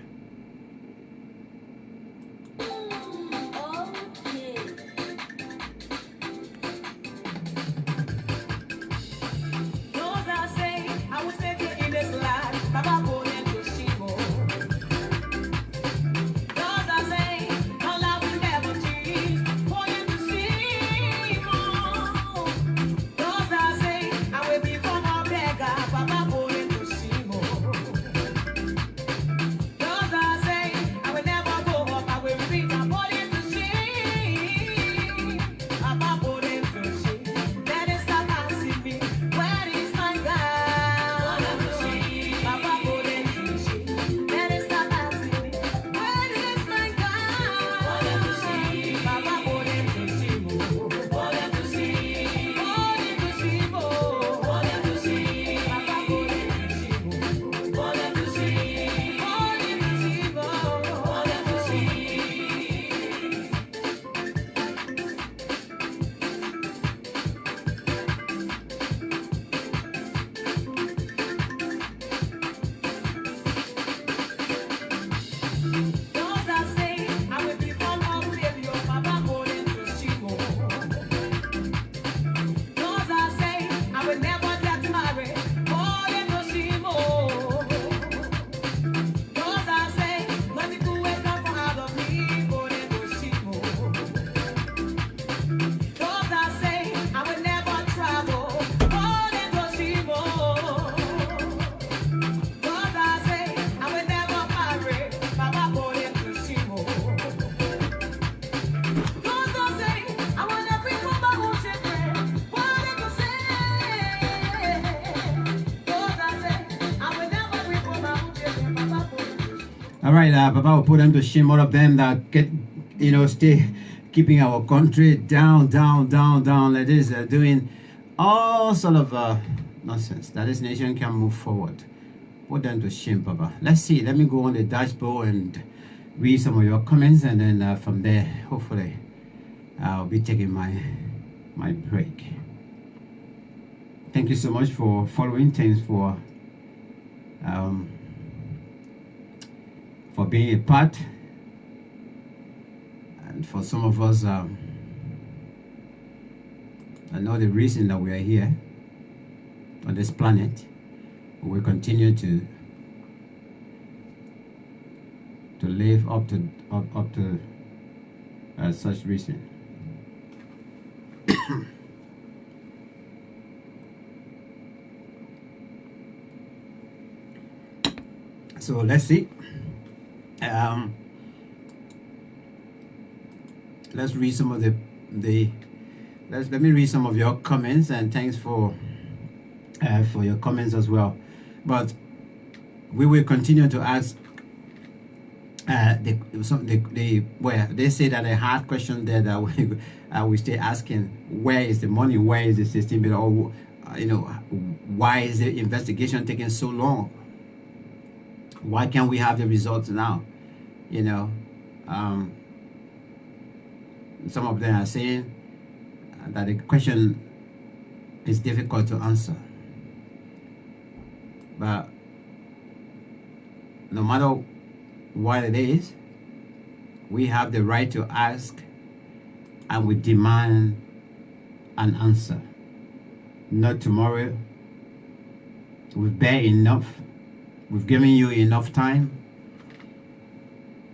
Speaker 3: All right, Papa will put them to shame, all of them that get, stay keeping our country down like this, doing all sort of nonsense that this nation can move forward. Put them to shame, Papa. Let's see. Let me go on the dashboard and read some of your comments, and then from there, hopefully, I'll be taking my break. Thank you so much for following. Thanks for being a part, and for some of us, I know the reason that we are here on this planet. We will continue to live up to such reason. So let's see. Let's read some of let me read some of your comments, and thanks for your comments as well. But we will continue to ask where they say that a hard question there that we stay asking, where is the money, where is the system, or why is the investigation taking so long? Why can't we have the results now? Some of them are saying that the question is difficult to answer. But no matter what it is, we have the right to ask, and we demand an answer. not tomorrow. We've bear enough. We've given you enough time.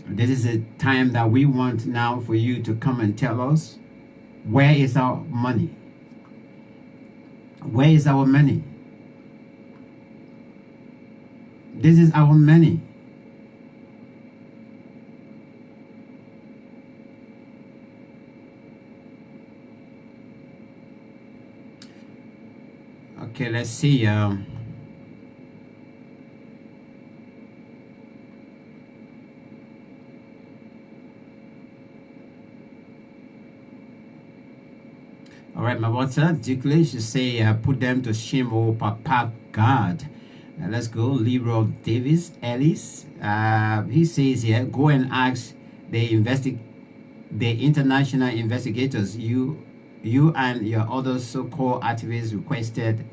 Speaker 3: This is a time that we want now for you to come and tell us, where is our money? Where is our money? This is our money. Okay, let's see. All right, my water, Dukley should say, put them to shame, oh, Papa God. Let's go. Leroy Davis, Ellis. He says here, go and ask the international investigators you and your other so-called activists requested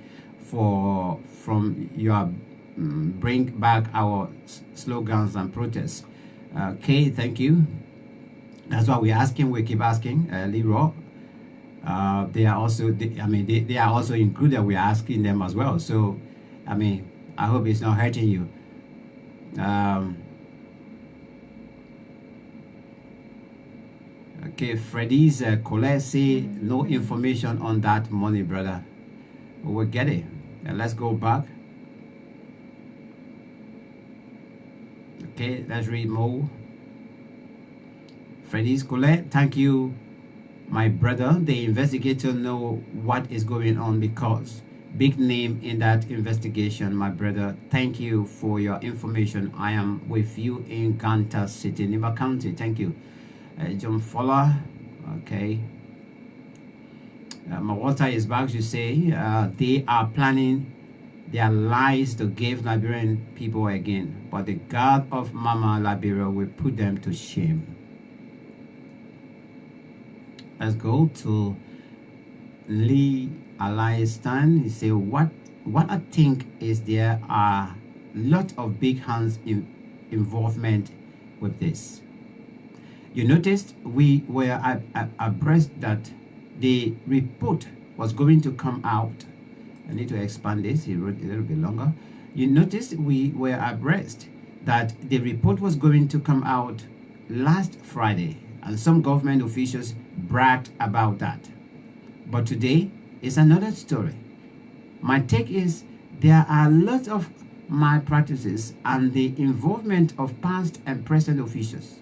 Speaker 3: from your bring back our slogans and protests. Okay, thank you. That's what we're asking. We keep asking, Leroy. They are also, they are also included. We're asking them as well. So, I mean, I hope it's not hurting you. Okay, Freddy's Colette say no information on that money, brother. We'll get it. Let's go back. Okay, let's read more. Freddy's Colette, thank you, my brother. The investigator know what is going on because big name in that investigation, my brother. Thank you for your information. I am with you in Ganta City, Niva County. Thank you. John Fowler, okay. My water is back. You say they are planning their lies to give Liberian people again, but the God of Mama Liberia will put them to shame. Let's go to Lee Eliastan. He say what I think is there are a lot of big hands involvement with this. You noticed we were abreast that the report was going to come out. I need to expand this. He wrote a little bit longer. You noticed we were abreast that the report was going to come out last Friday, and some government officials bragged about that. But today is another story. My take is there are lots of malpractices and the involvement of past and present officials.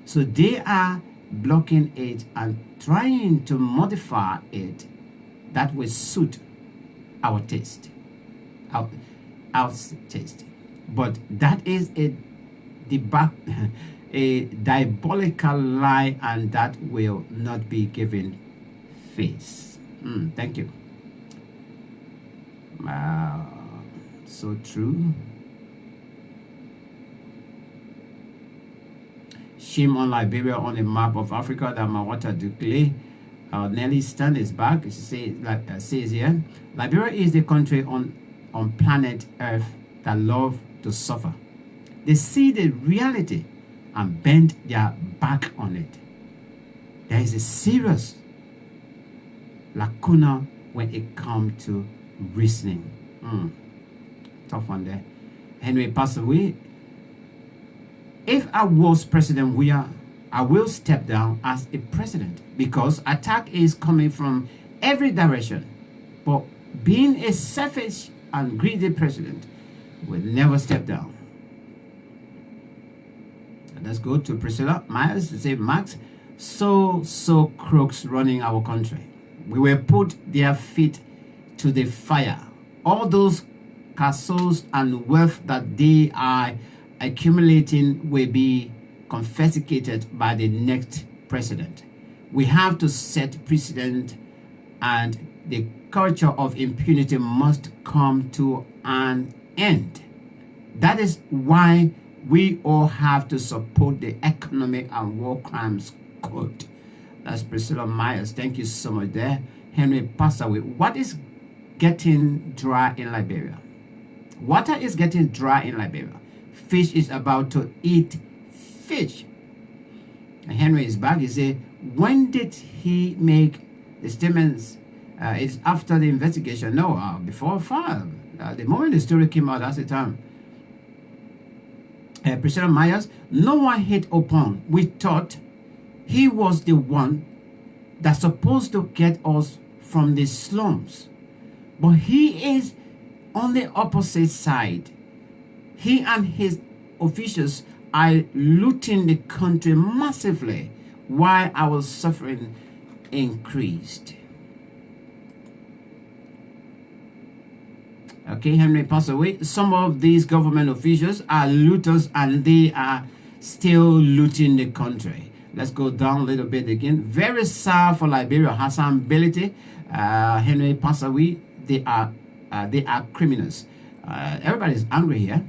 Speaker 3: So they are blocking it and trying to modify it that will suit our taste, our taste. But that is a diabolical lie, and that will not be given face. Thank you. So true. Shame on Liberia on the map of Africa. That Mawata Dukley. Nelly Stan is back. She says here, Liberia is the country on planet Earth that love to suffer. They see the reality and bend their back on it. There is a serious lacuna when it comes to reasoning. Tough one there. Henry passed away. If I was president, I will step down as a president because attack is coming from every direction. But being a selfish and greedy president will never step down. Let's go to Priscilla Myers to say, Max, so crooks running our country. We will put their feet to the fire. All those castles and wealth that they are accumulating will be confiscated by the next president. We have to set precedent, and the culture of impunity must come to an end. That is why we all have to support the Economic and War Crimes Code. That's Priscilla Myers. Thank you so much there. Henry passed away. What is getting dry in Liberia? Water is getting dry in Liberia. Fish is about to eat fish. And Henry is back. He said, when did he make the statements It's after the investigation. No, before far. The moment the story came out, that's the time. President Myers, no one hit upon. We thought he was the one that's supposed to get us from the slums. But he is on the opposite side. He and his officials are looting the country massively while our suffering increased. Okay, Henry passed away. Some of these government officials are looters and they are still looting the country. Let's go down a little bit again. Very sad for Liberia. Hassan Belite, Henry passed away. They are criminals. Everybody's angry here.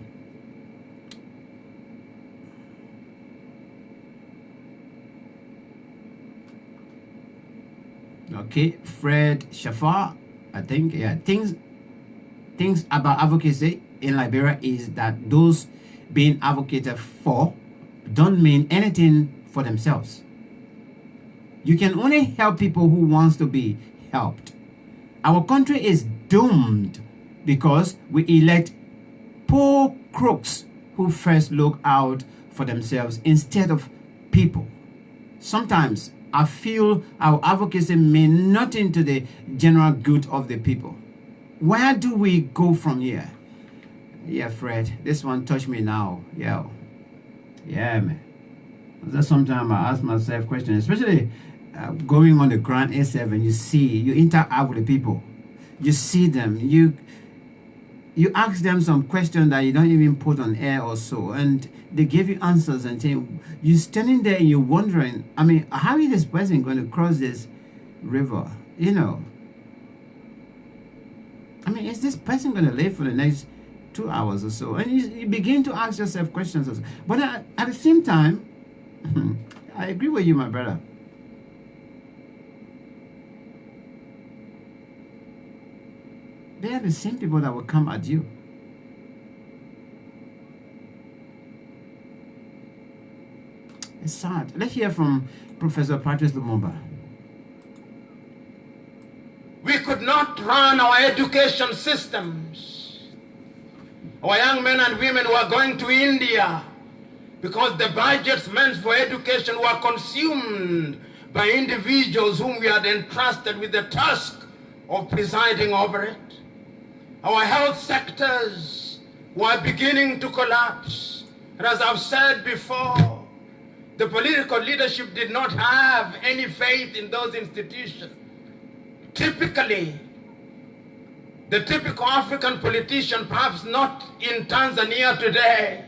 Speaker 3: Okay, Fred Shafar, I think, yeah, things about advocacy in Liberia is that those being advocated for don't mean anything for themselves. You can only help people who wants to be helped. Our country is doomed because we elect poor crooks who first look out for themselves instead of people. Sometimes I feel our advocacy means nothing to the general good of the people. Where do we go from here? Yeah, Fred, this one touched me now. Yeah, man. That's sometimes I ask myself questions, especially going on the Grand A7. You interact with the people. You see them. You ask them some questions that you don't even put on air or so, and they give you answers and say, you're standing there and you're wondering, I mean, how is this person going to cross this river? You know, I mean, is this person going to live for the next 2 hours or so? And you begin to ask yourself questions. But at the same time, I agree with you, my brother. They are the same people that will come at you. It's sad. Let's hear from Professor Patrice Lumumba.
Speaker 7: We could not run our education systems. Our young men and women were going to India because the budgets meant for education were consumed by individuals whom we had entrusted with the task of presiding over it. Our health sectors were beginning to collapse. And as I've said before, the political leadership did not have any faith in those institutions. Typically, the typical African politician, perhaps not in Tanzania today,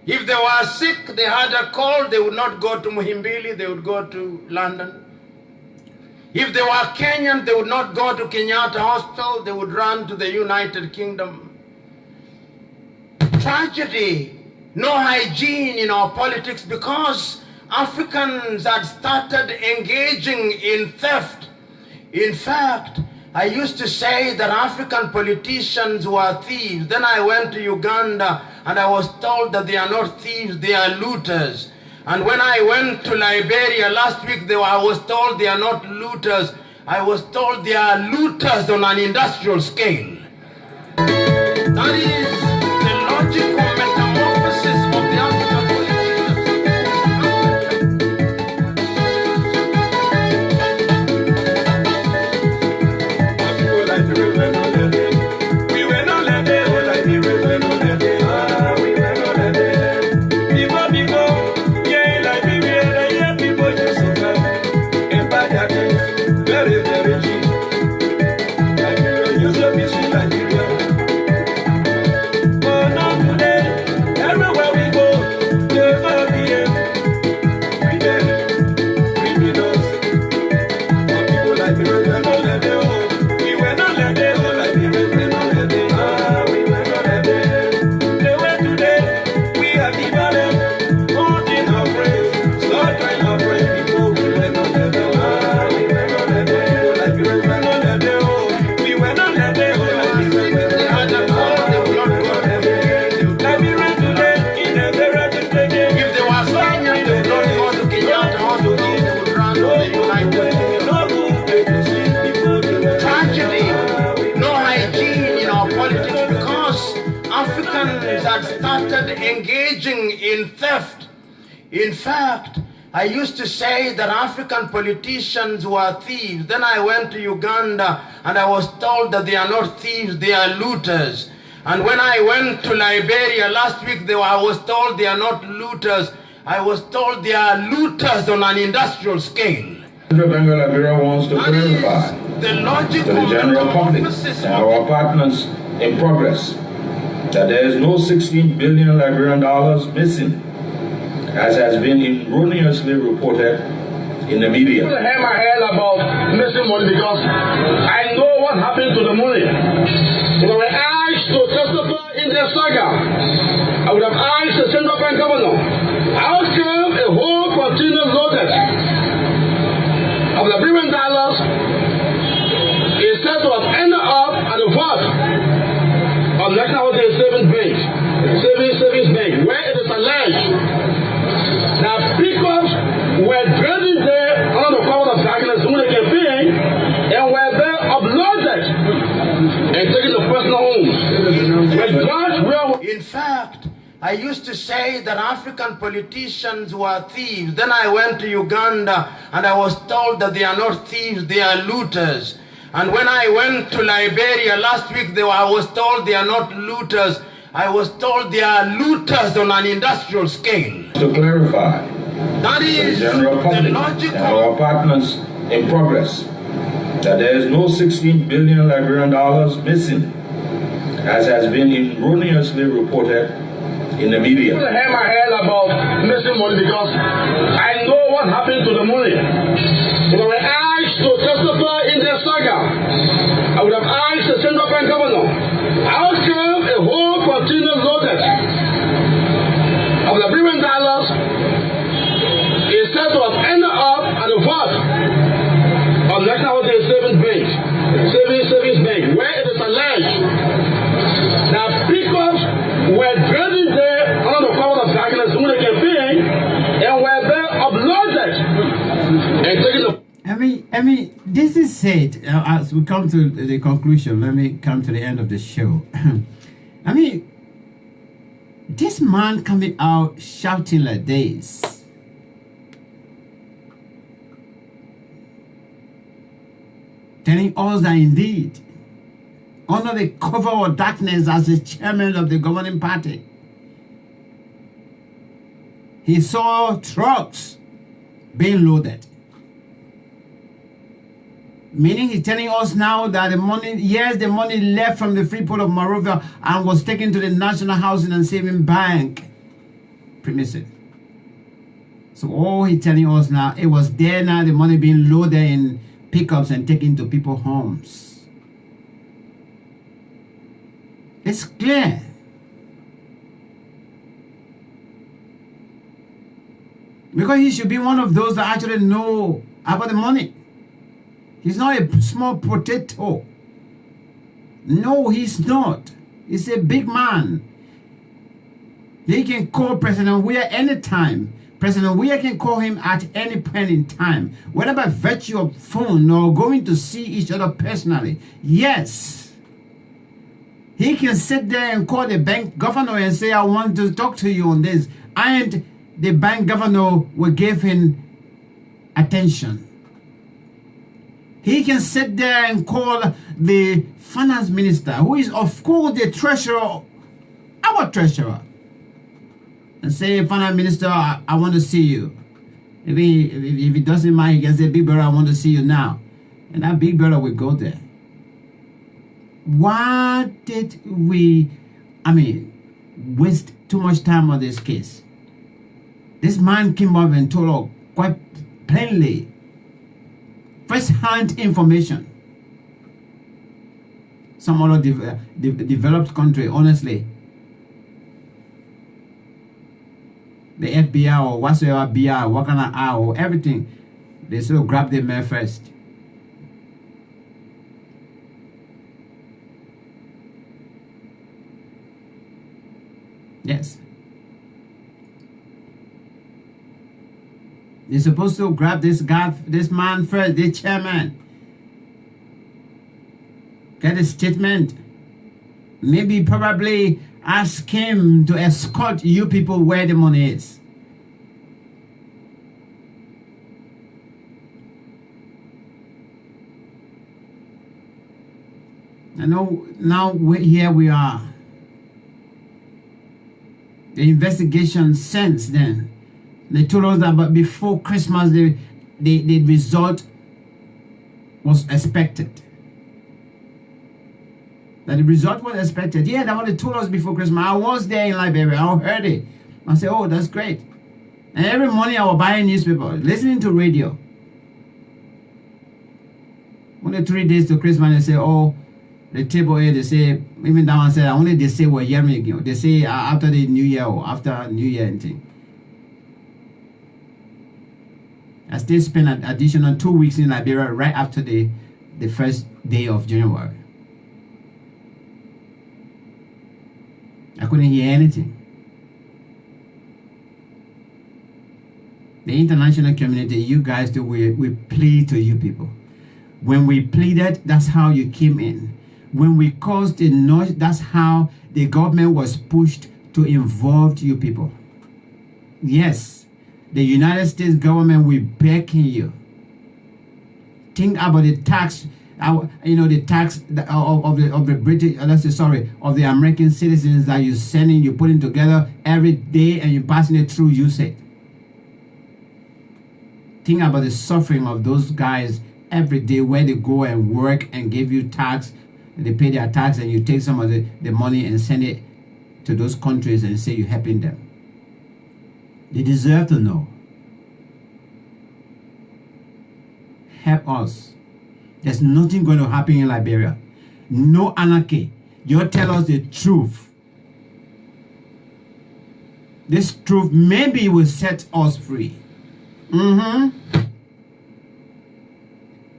Speaker 7: if they were sick, they had a cold, they would not go to Muhimbili, they would go to London. If they were Kenyan, they would not go to Kenyatta Hospital, they would run to the United Kingdom. Tragedy, no hygiene in our politics because Africans had started engaging in theft. In fact, I used to say that African politicians were thieves. Then I went to Uganda and I was told that they are not thieves, they are looters. And when I went to Liberia last week, I was told they are not looters. I was told they are looters on an industrial scale. That is the logical metamorphosis of the African
Speaker 1: We were not let
Speaker 7: engaging in theft. In fact, I used to say that African politicians were thieves. Then I went to Uganda and I was told that they are not thieves, they are looters. And when I went to Liberia last week, I was told they are not looters. I was told they are looters on an industrial scale.
Speaker 5: Central Bank of Liberia wants to clarify
Speaker 7: the
Speaker 5: to
Speaker 7: logical
Speaker 5: the general public and our partners in progress that there is no $16 billion Liberian dollars missing, as has been erroneously reported in the media.
Speaker 6: I hang my head about missing money because I know what happened to the money. If I were asked to testify in their saga, I would have asked the Central Bank governor, how come a whole container loaded of Liberian dollars is said to have ended up at the vault of National Savings Bank, where it is alleged that pickups were drilling there under the cover of darkness when they came in and were there uploaded and taken to personal homes.
Speaker 7: In fact, I used to say that African politicians were thieves. Then I went to Uganda and I was told that they are not thieves, they are looters. And when I went to Liberia last week, I was told they are not looters. I was told they are looters on an industrial scale.
Speaker 5: To clarify
Speaker 7: that
Speaker 5: to
Speaker 7: is
Speaker 5: the general public
Speaker 7: logical
Speaker 5: and our partners in progress that there is no $16 billion Liberian dollars missing, as has been erroneously reported in the media.
Speaker 6: I hang my head about missing money because I know what happened to the money. If I were asked to testify in their saga, I would have asked the Central Bank governor, how come a whole container loaded of Liberian dollars is said to have ended up at the vault of National Savings Bank, where it is alleged that pickups were drilling there under the cover of darkness when they came in and were there uploaded and taken to.
Speaker 3: I mean, this is it. As we come to the conclusion, let me come to the end of the show. I mean, this man coming out shouting like this, telling us that indeed, under the cover of darkness as the chairman of the governing party, he saw trucks being loaded. Meaning he's telling us now that the money, yes, the money left from the Free Port of Monrovia and was taken to the National Housing and Saving Bank premises. So all he's telling us now, it was there now, the money being loaded in pickups and taken to people's homes. It's clear. Because he should be one of those that actually know about the money. He's not a small potato. No, he's not. He's a big man. He can call President Weah anytime. President Weah can call him at any point in time, whether by virtue of phone or going to see each other personally. Yes. He can sit there and call the bank governor and say, I want to talk to you on this. And the bank governor will give him attention. He can sit there and call the finance minister, who is of course the treasurer, our treasurer, and say, finance minister, I want to see you. If he doesn't mind, he can say, big brother, I want to see you now. And that big brother will go there. Why did we, waste too much time on this case? This man came up and told us quite plainly, first-hand information. Some other developed country, honestly, the FBI or whatsoever BI, what kind of R or everything, they sort of grab the man first. Yes. They're supposed to grab this guy, this man first, the chairman. Get a statement. Maybe probably ask him to escort you people where the money is. I know now here we are. The investigation since then, they told us that but before Christmas the result was expected. That the result was expected. Yeah, that's what they told us before Christmas. I was there in Liberia. I heard it. I said, oh, that's great. And every morning I was buying newspaper, listening to radio. Only 3 days to Christmas, they say, oh, the table here, they say, even that one said, only they say we're hearing again. They say after the New Year or after New Year and thing. I still spent an additional 2 weeks in Liberia right after the first day of January. I couldn't hear anything. The international community, you guys do, we plead to you people. When we pleaded, that's how you came in. When we caused a noise, that's how the government was pushed to involve you people. Yes, the United States government will beckon you. Think about the tax, the tax of the British, of the American citizens that you're sending, you're putting together every day and you're passing it through USAID. Think about the suffering of those guys every day where they go and work and give you tax. They pay their tax and you take some of the money and send it to those countries and say you're helping them. They deserve to know. Help us. There's nothing going to happen in Liberia. No anarchy. You tell us the truth. This truth maybe will set us free.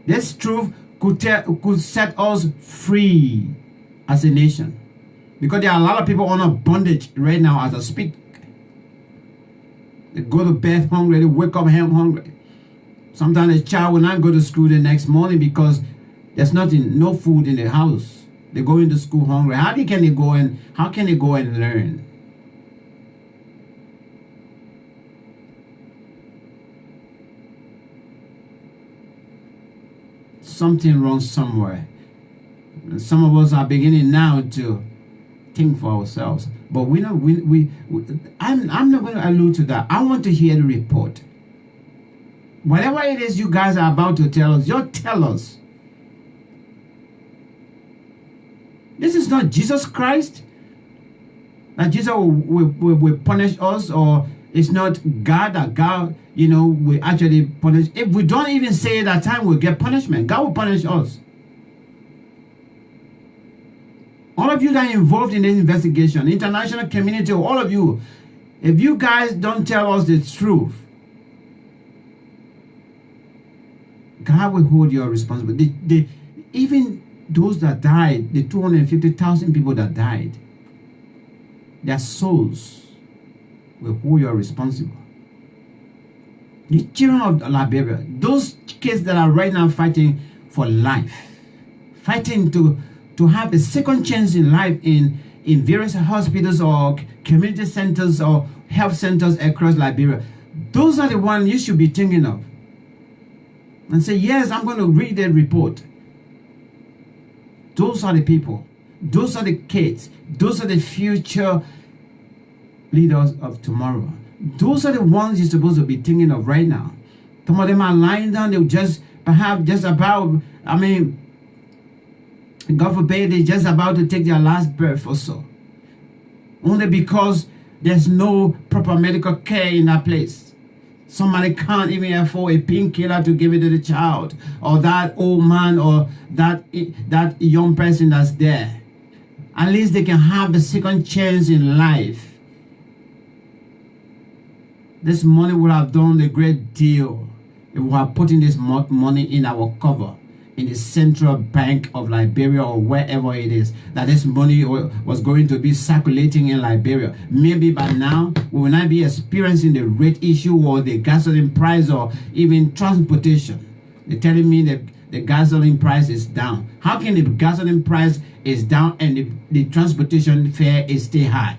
Speaker 3: This truth could set us free as a nation. Because there are a lot of people under bondage right now as I speak. They go to bed hungry, they wake up hungry. Sometimes a child will not go to school the next morning because there's no food in the house. They go into school hungry. How can they go and learn? Something wrong somewhere. And some of us are beginning now to think for ourselves. But I'm not going to allude to that. I want to hear the report. Whatever it is you guys are about to tell us, just tell us. This is not Jesus Christ. That Jesus will punish us, or it's not God that God, will actually punish. If we don't even say it at time, we'll get punishment. God will punish us. All of you that are involved in this investigation, international community, all of you, if you guys don't tell us the truth, God will hold you responsible. Even those that died, the 250,000 people that died, their souls will hold you responsible. The children of Liberia, those kids that are right now fighting for life, fighting to have a second chance in life in various hospitals or community centers or health centers across Liberia, those are the ones you should be thinking of. And say, yes, I'm going to read the report. Those are the people. Those are the kids. Those are the future leaders of tomorrow. Those are the ones you're supposed to be thinking of right now. Some of them are lying down. They're God forbid, they're just about to take their last breath or so. Only because there's no proper medical care in that place. Somebody can't even afford a painkiller to give it to the child, or that old man, or that young person that's there. At least they can have the second chance in life. This money would have done a great deal if we were putting this money in our cover, in the central bank of Liberia or wherever it is, that this money was going to be circulating in Liberia. Maybe by now we will not be experiencing the rate issue or the gasoline price or even transportation. They're telling me that the gasoline price is down. How can the gasoline price is down and the transportation fare is still high?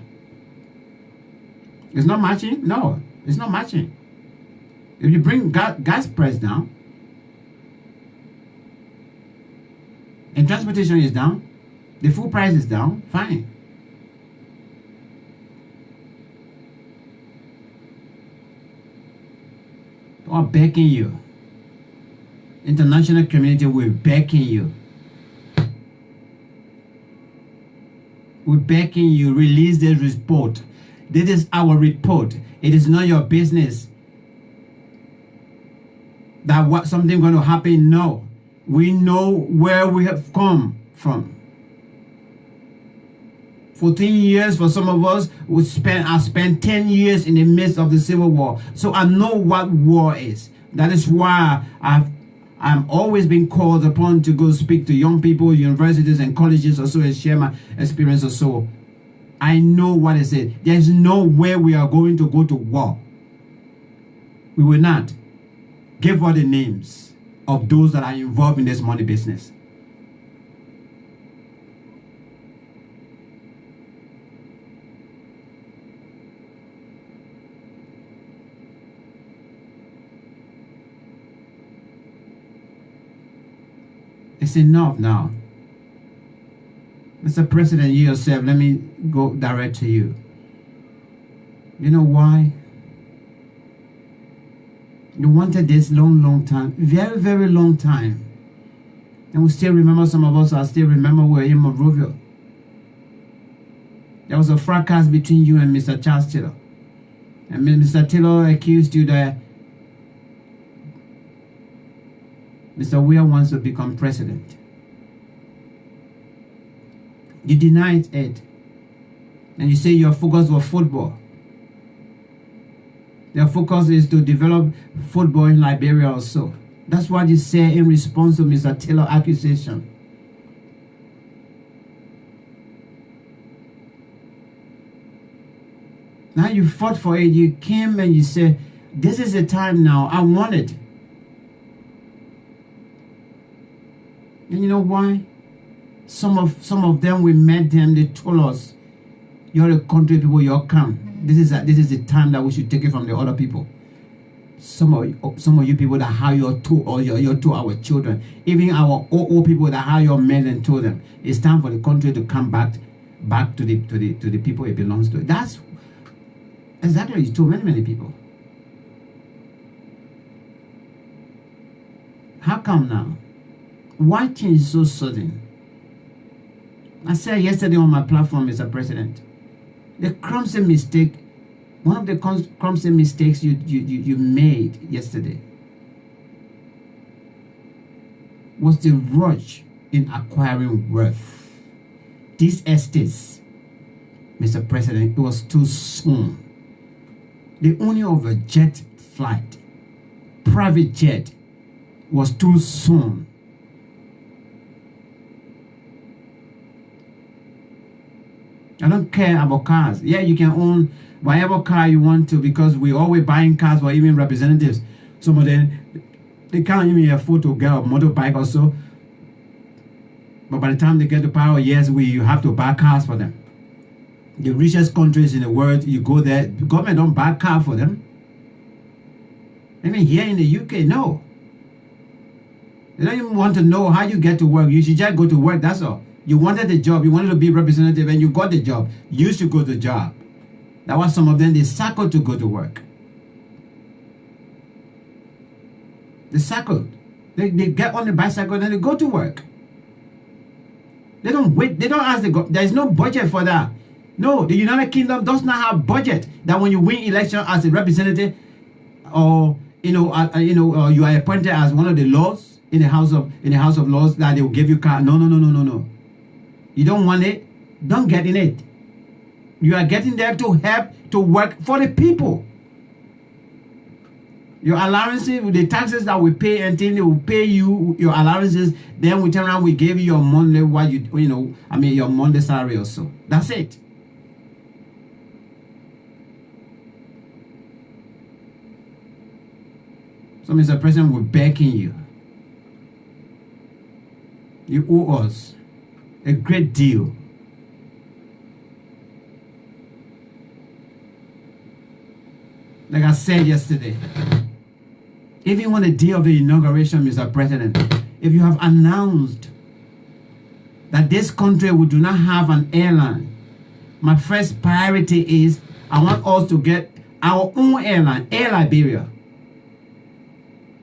Speaker 3: It's not matching? No, it's not matching. If you bring gas price down and transportation is down, the food price is down, fine. We're begging you. International community, we're begging you. We're begging you, release this report. This is our report. It is not your business that what something going to happen. No. We know where we have come from. 14 years for some of us. I spent 10 years in the midst of the Civil War. So I know what war is. That is why I'm always being called upon to go speak to young people, universities and colleges or so, and share my experience or so. I know what is it. There is no way we are going to go to war. We will not. Give all the names of those that are involved in this money business. It's enough now. Mr. President, you yourself, let me go direct to you. You know why? You wanted this long time, very, very long time. And we still remember, some of us, I still remember we were in Monrovia. There was a fracas between you and Mr. Charles Taylor. And Mr. Taylor accused you that Mr. Weir wants to become president. You denied it. And you say your focus was football. Their focus is to develop football in Liberia also. That's what you say in response to Mr. Taylor's accusation. Now you fought for it. You came and you said, this is the time now. I want it. And you know why? Some of them, we met them, they told us, you're the country people, you're come. This is the time that we should take it from the other people. Some of you people that hire your two our children, even our old people that hire your men and told them, it's time for the country to come back to the people it belongs to. That's exactly you told many people. How come now? Why change so sudden? I said yesterday on my platform, Mr. President, the clumsy mistake, one of the clumsy mistakes you made yesterday was the rush in acquiring wealth. These estates, Mr. President, it was too soon. The owning of a jet flight, private jet, was too soon. I don't care about cars. Yeah, you can own whatever car you want to, because we always buying cars for even representatives. Some of them, they can't even afford to get a motorbike or so. But by the time they get to power, yes, you have to buy cars for them. The richest countries in the world, you go there, the government don't buy car for them. Even here in the UK, no. They don't even want to know how you get to work. You should just go to work, that's all. You wanted the job, you wanted to be representative, and you got the job. You should go to the job. That was some of them, they cycled to go to work. They cycled. They get on the bicycle and they go to work. They don't wait, they don't ask there is no budget for that. No, the United Kingdom does not have budget that when you win election as a representative, or you are appointed as one of the laws in the House of Lords, that they will give you car. No. You don't want it, don't get in it. You are getting there to help, to work for the people. Your allowances, with the taxes that we pay, until they will pay you your allowances, then we turn around, we give you your monthly, your monthly salary also. That's it. So, Mr. President, we're begging you. You owe us a great deal. Like I said yesterday, even on the day of the inauguration, Mr. President, if you have announced that this country we do not have an airline, my first priority is I want us to get our own airline, Air Liberia.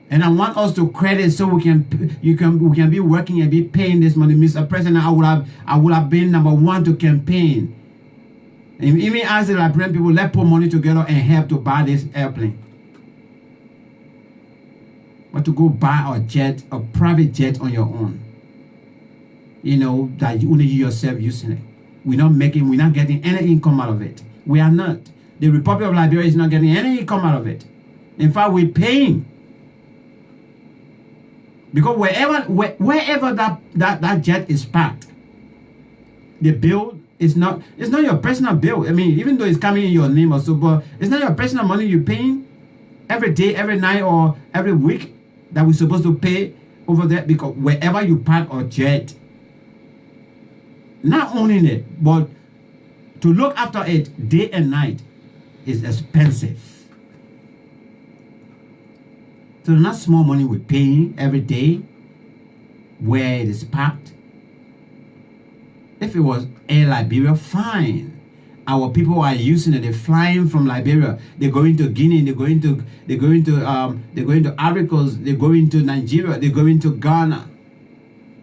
Speaker 3: And I want us to credit so we can be working and be paying this money. Mr. President, I would have been number one to campaign. And even ask the Liberian people, let's put money together and help to buy this airplane. But to go buy a jet, a private jet on your own, you know, that only you yourself using it. We're not getting any income out of it. We are not. The Republic of Liberia is not getting any income out of it. In fact, we're paying. Because wherever that jet is parked, the bill is not, it's not your personal bill. I mean, even though it's coming in your name or so, but it's not your personal money you're paying every day, every night, or every week that we're supposed to pay over there. Because wherever you park a jet, not owning it, but to look after it day and night is expensive. So not small money we're paying every day where it is parked. If it was Air Liberia, fine. Our people are using it. They're flying from Liberia. They're going to Guinea. They're going to Ivory Coast. They're going to Nigeria. They're going to Ghana.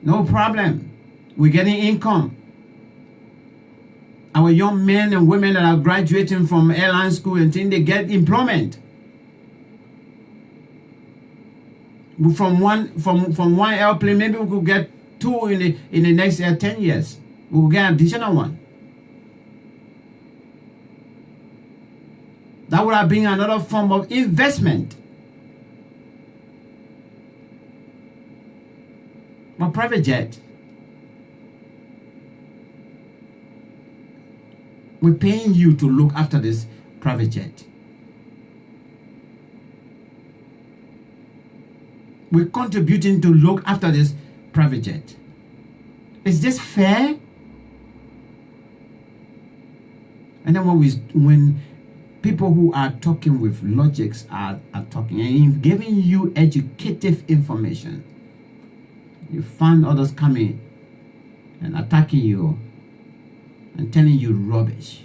Speaker 3: No problem. We're getting income. Our young men and women that are graduating from airline school and things, they get employment. From one airplane, maybe we could get two in the next 10 years. We will get an additional one. That would have been another form of investment. My private jet. We're paying you to look after this private jet. We're contributing to look after this private jet. Is this fair? And then when people who are talking with logics are talking and giving you educative information, you find others coming and attacking you and telling you rubbish.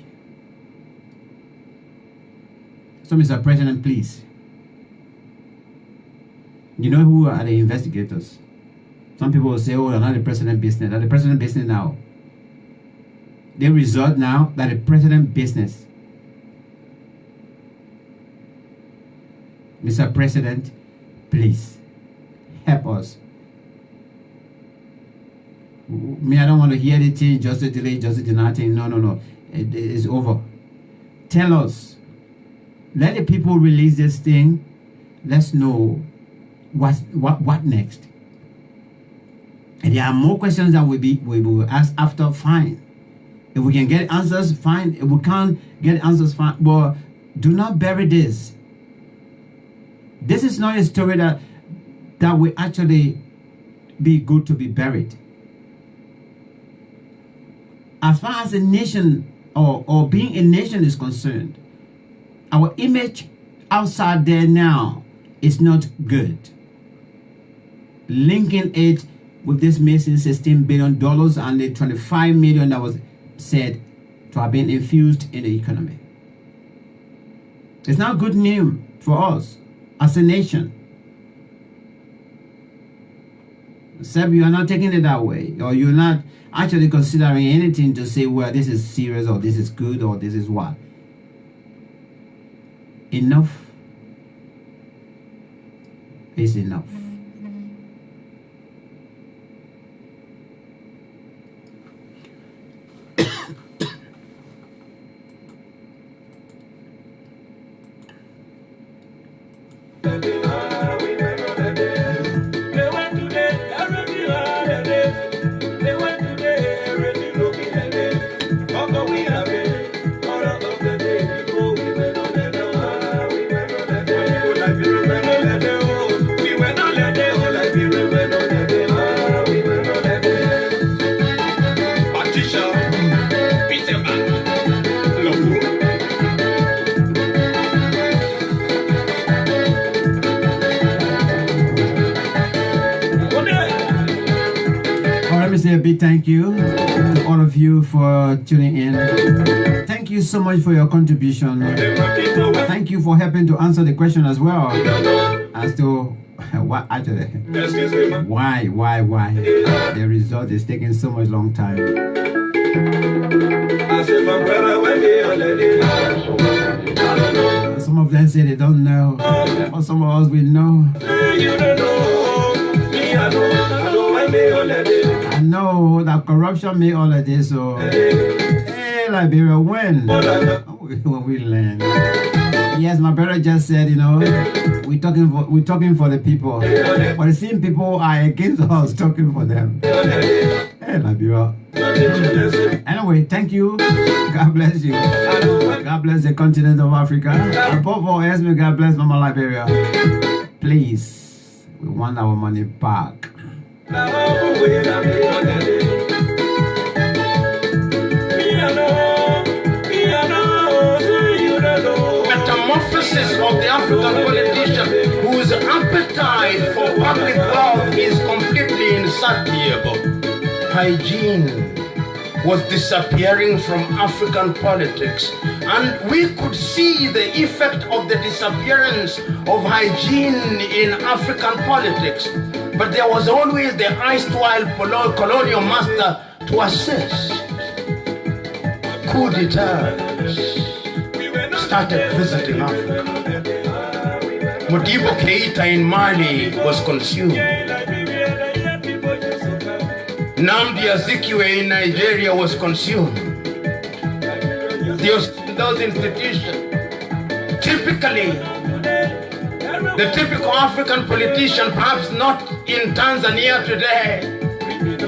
Speaker 3: So, Mr. President, please. You know who are the investigators? Some people will say, oh, they're not the president business. They're the president business now. They resort now that the president business. Mr. President, please help us. Me, I don't want to hear anything, just a delay, just a denial. No. It is over. Tell us. Let the people release this thing. Let's know what next. And there are more questions that we will ask after, fine. If we can get answers, fine. If we can't get answers, fine. But do not bury this. This is not a story that will actually be good to be buried. As far as a nation or being a nation is concerned, our image outside there now is not good. Linking it with this missing $16 billion and the $25 million that was said to have been infused in the economy. It's not good news for us as a nation. Except you are not taking it that way, or you're not actually considering anything to say, well, this is serious, or this is good, or this is what. Enough is enough.
Speaker 1: We were not
Speaker 3: big thank you to all of you for tuning in. Thank you so much for your contribution. Thank you for helping to answer the question as well as to what actually why the result is taking so much long time. Some of them say they don't know, or some of us will know. I know that corruption made all of this, so hey, Liberia, when we learn. Yes, my brother just said, we're talking for the people, but the same people are against us talking for them. Hey, Liberia. Anyway, thank you. God bless you. God bless the continent of Africa. Above all else, may God bless Mama Liberia. Please, we want our money back.
Speaker 7: Metamorphosis of the African politician whose appetite for public wealth is completely insatiable. Hygiene was disappearing from African politics, and we could see the effect of the disappearance of hygiene in African politics. But there was always the erstwhile colonial master to assist. Coup d'etats started visiting Africa. Modibo Keita in Mali was consumed. Nnamdi Azikiwe in Nigeria was consumed. Those institutions, typically, the typical African politician, perhaps not in Tanzania today,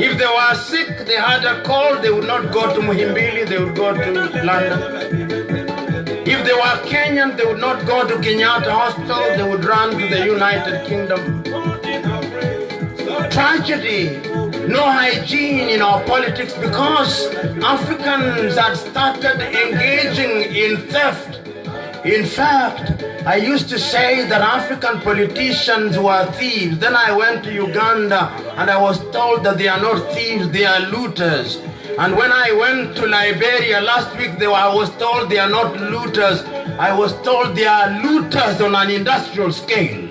Speaker 7: if they were sick, they had a cold, they would not go to Muhimbili, they would go to London. If they were Kenyan, they would not go to Kenyatta Hospital, they would run to the United Kingdom. Tragedy, no hygiene in our politics because Africans had started engaging in theft. In fact, I used to say that African politicians were thieves. Then I went to Uganda and I was told that they are not thieves, they are looters. And when I went to Liberia last week, I was told they are not looters. I was told they are looters on an industrial scale.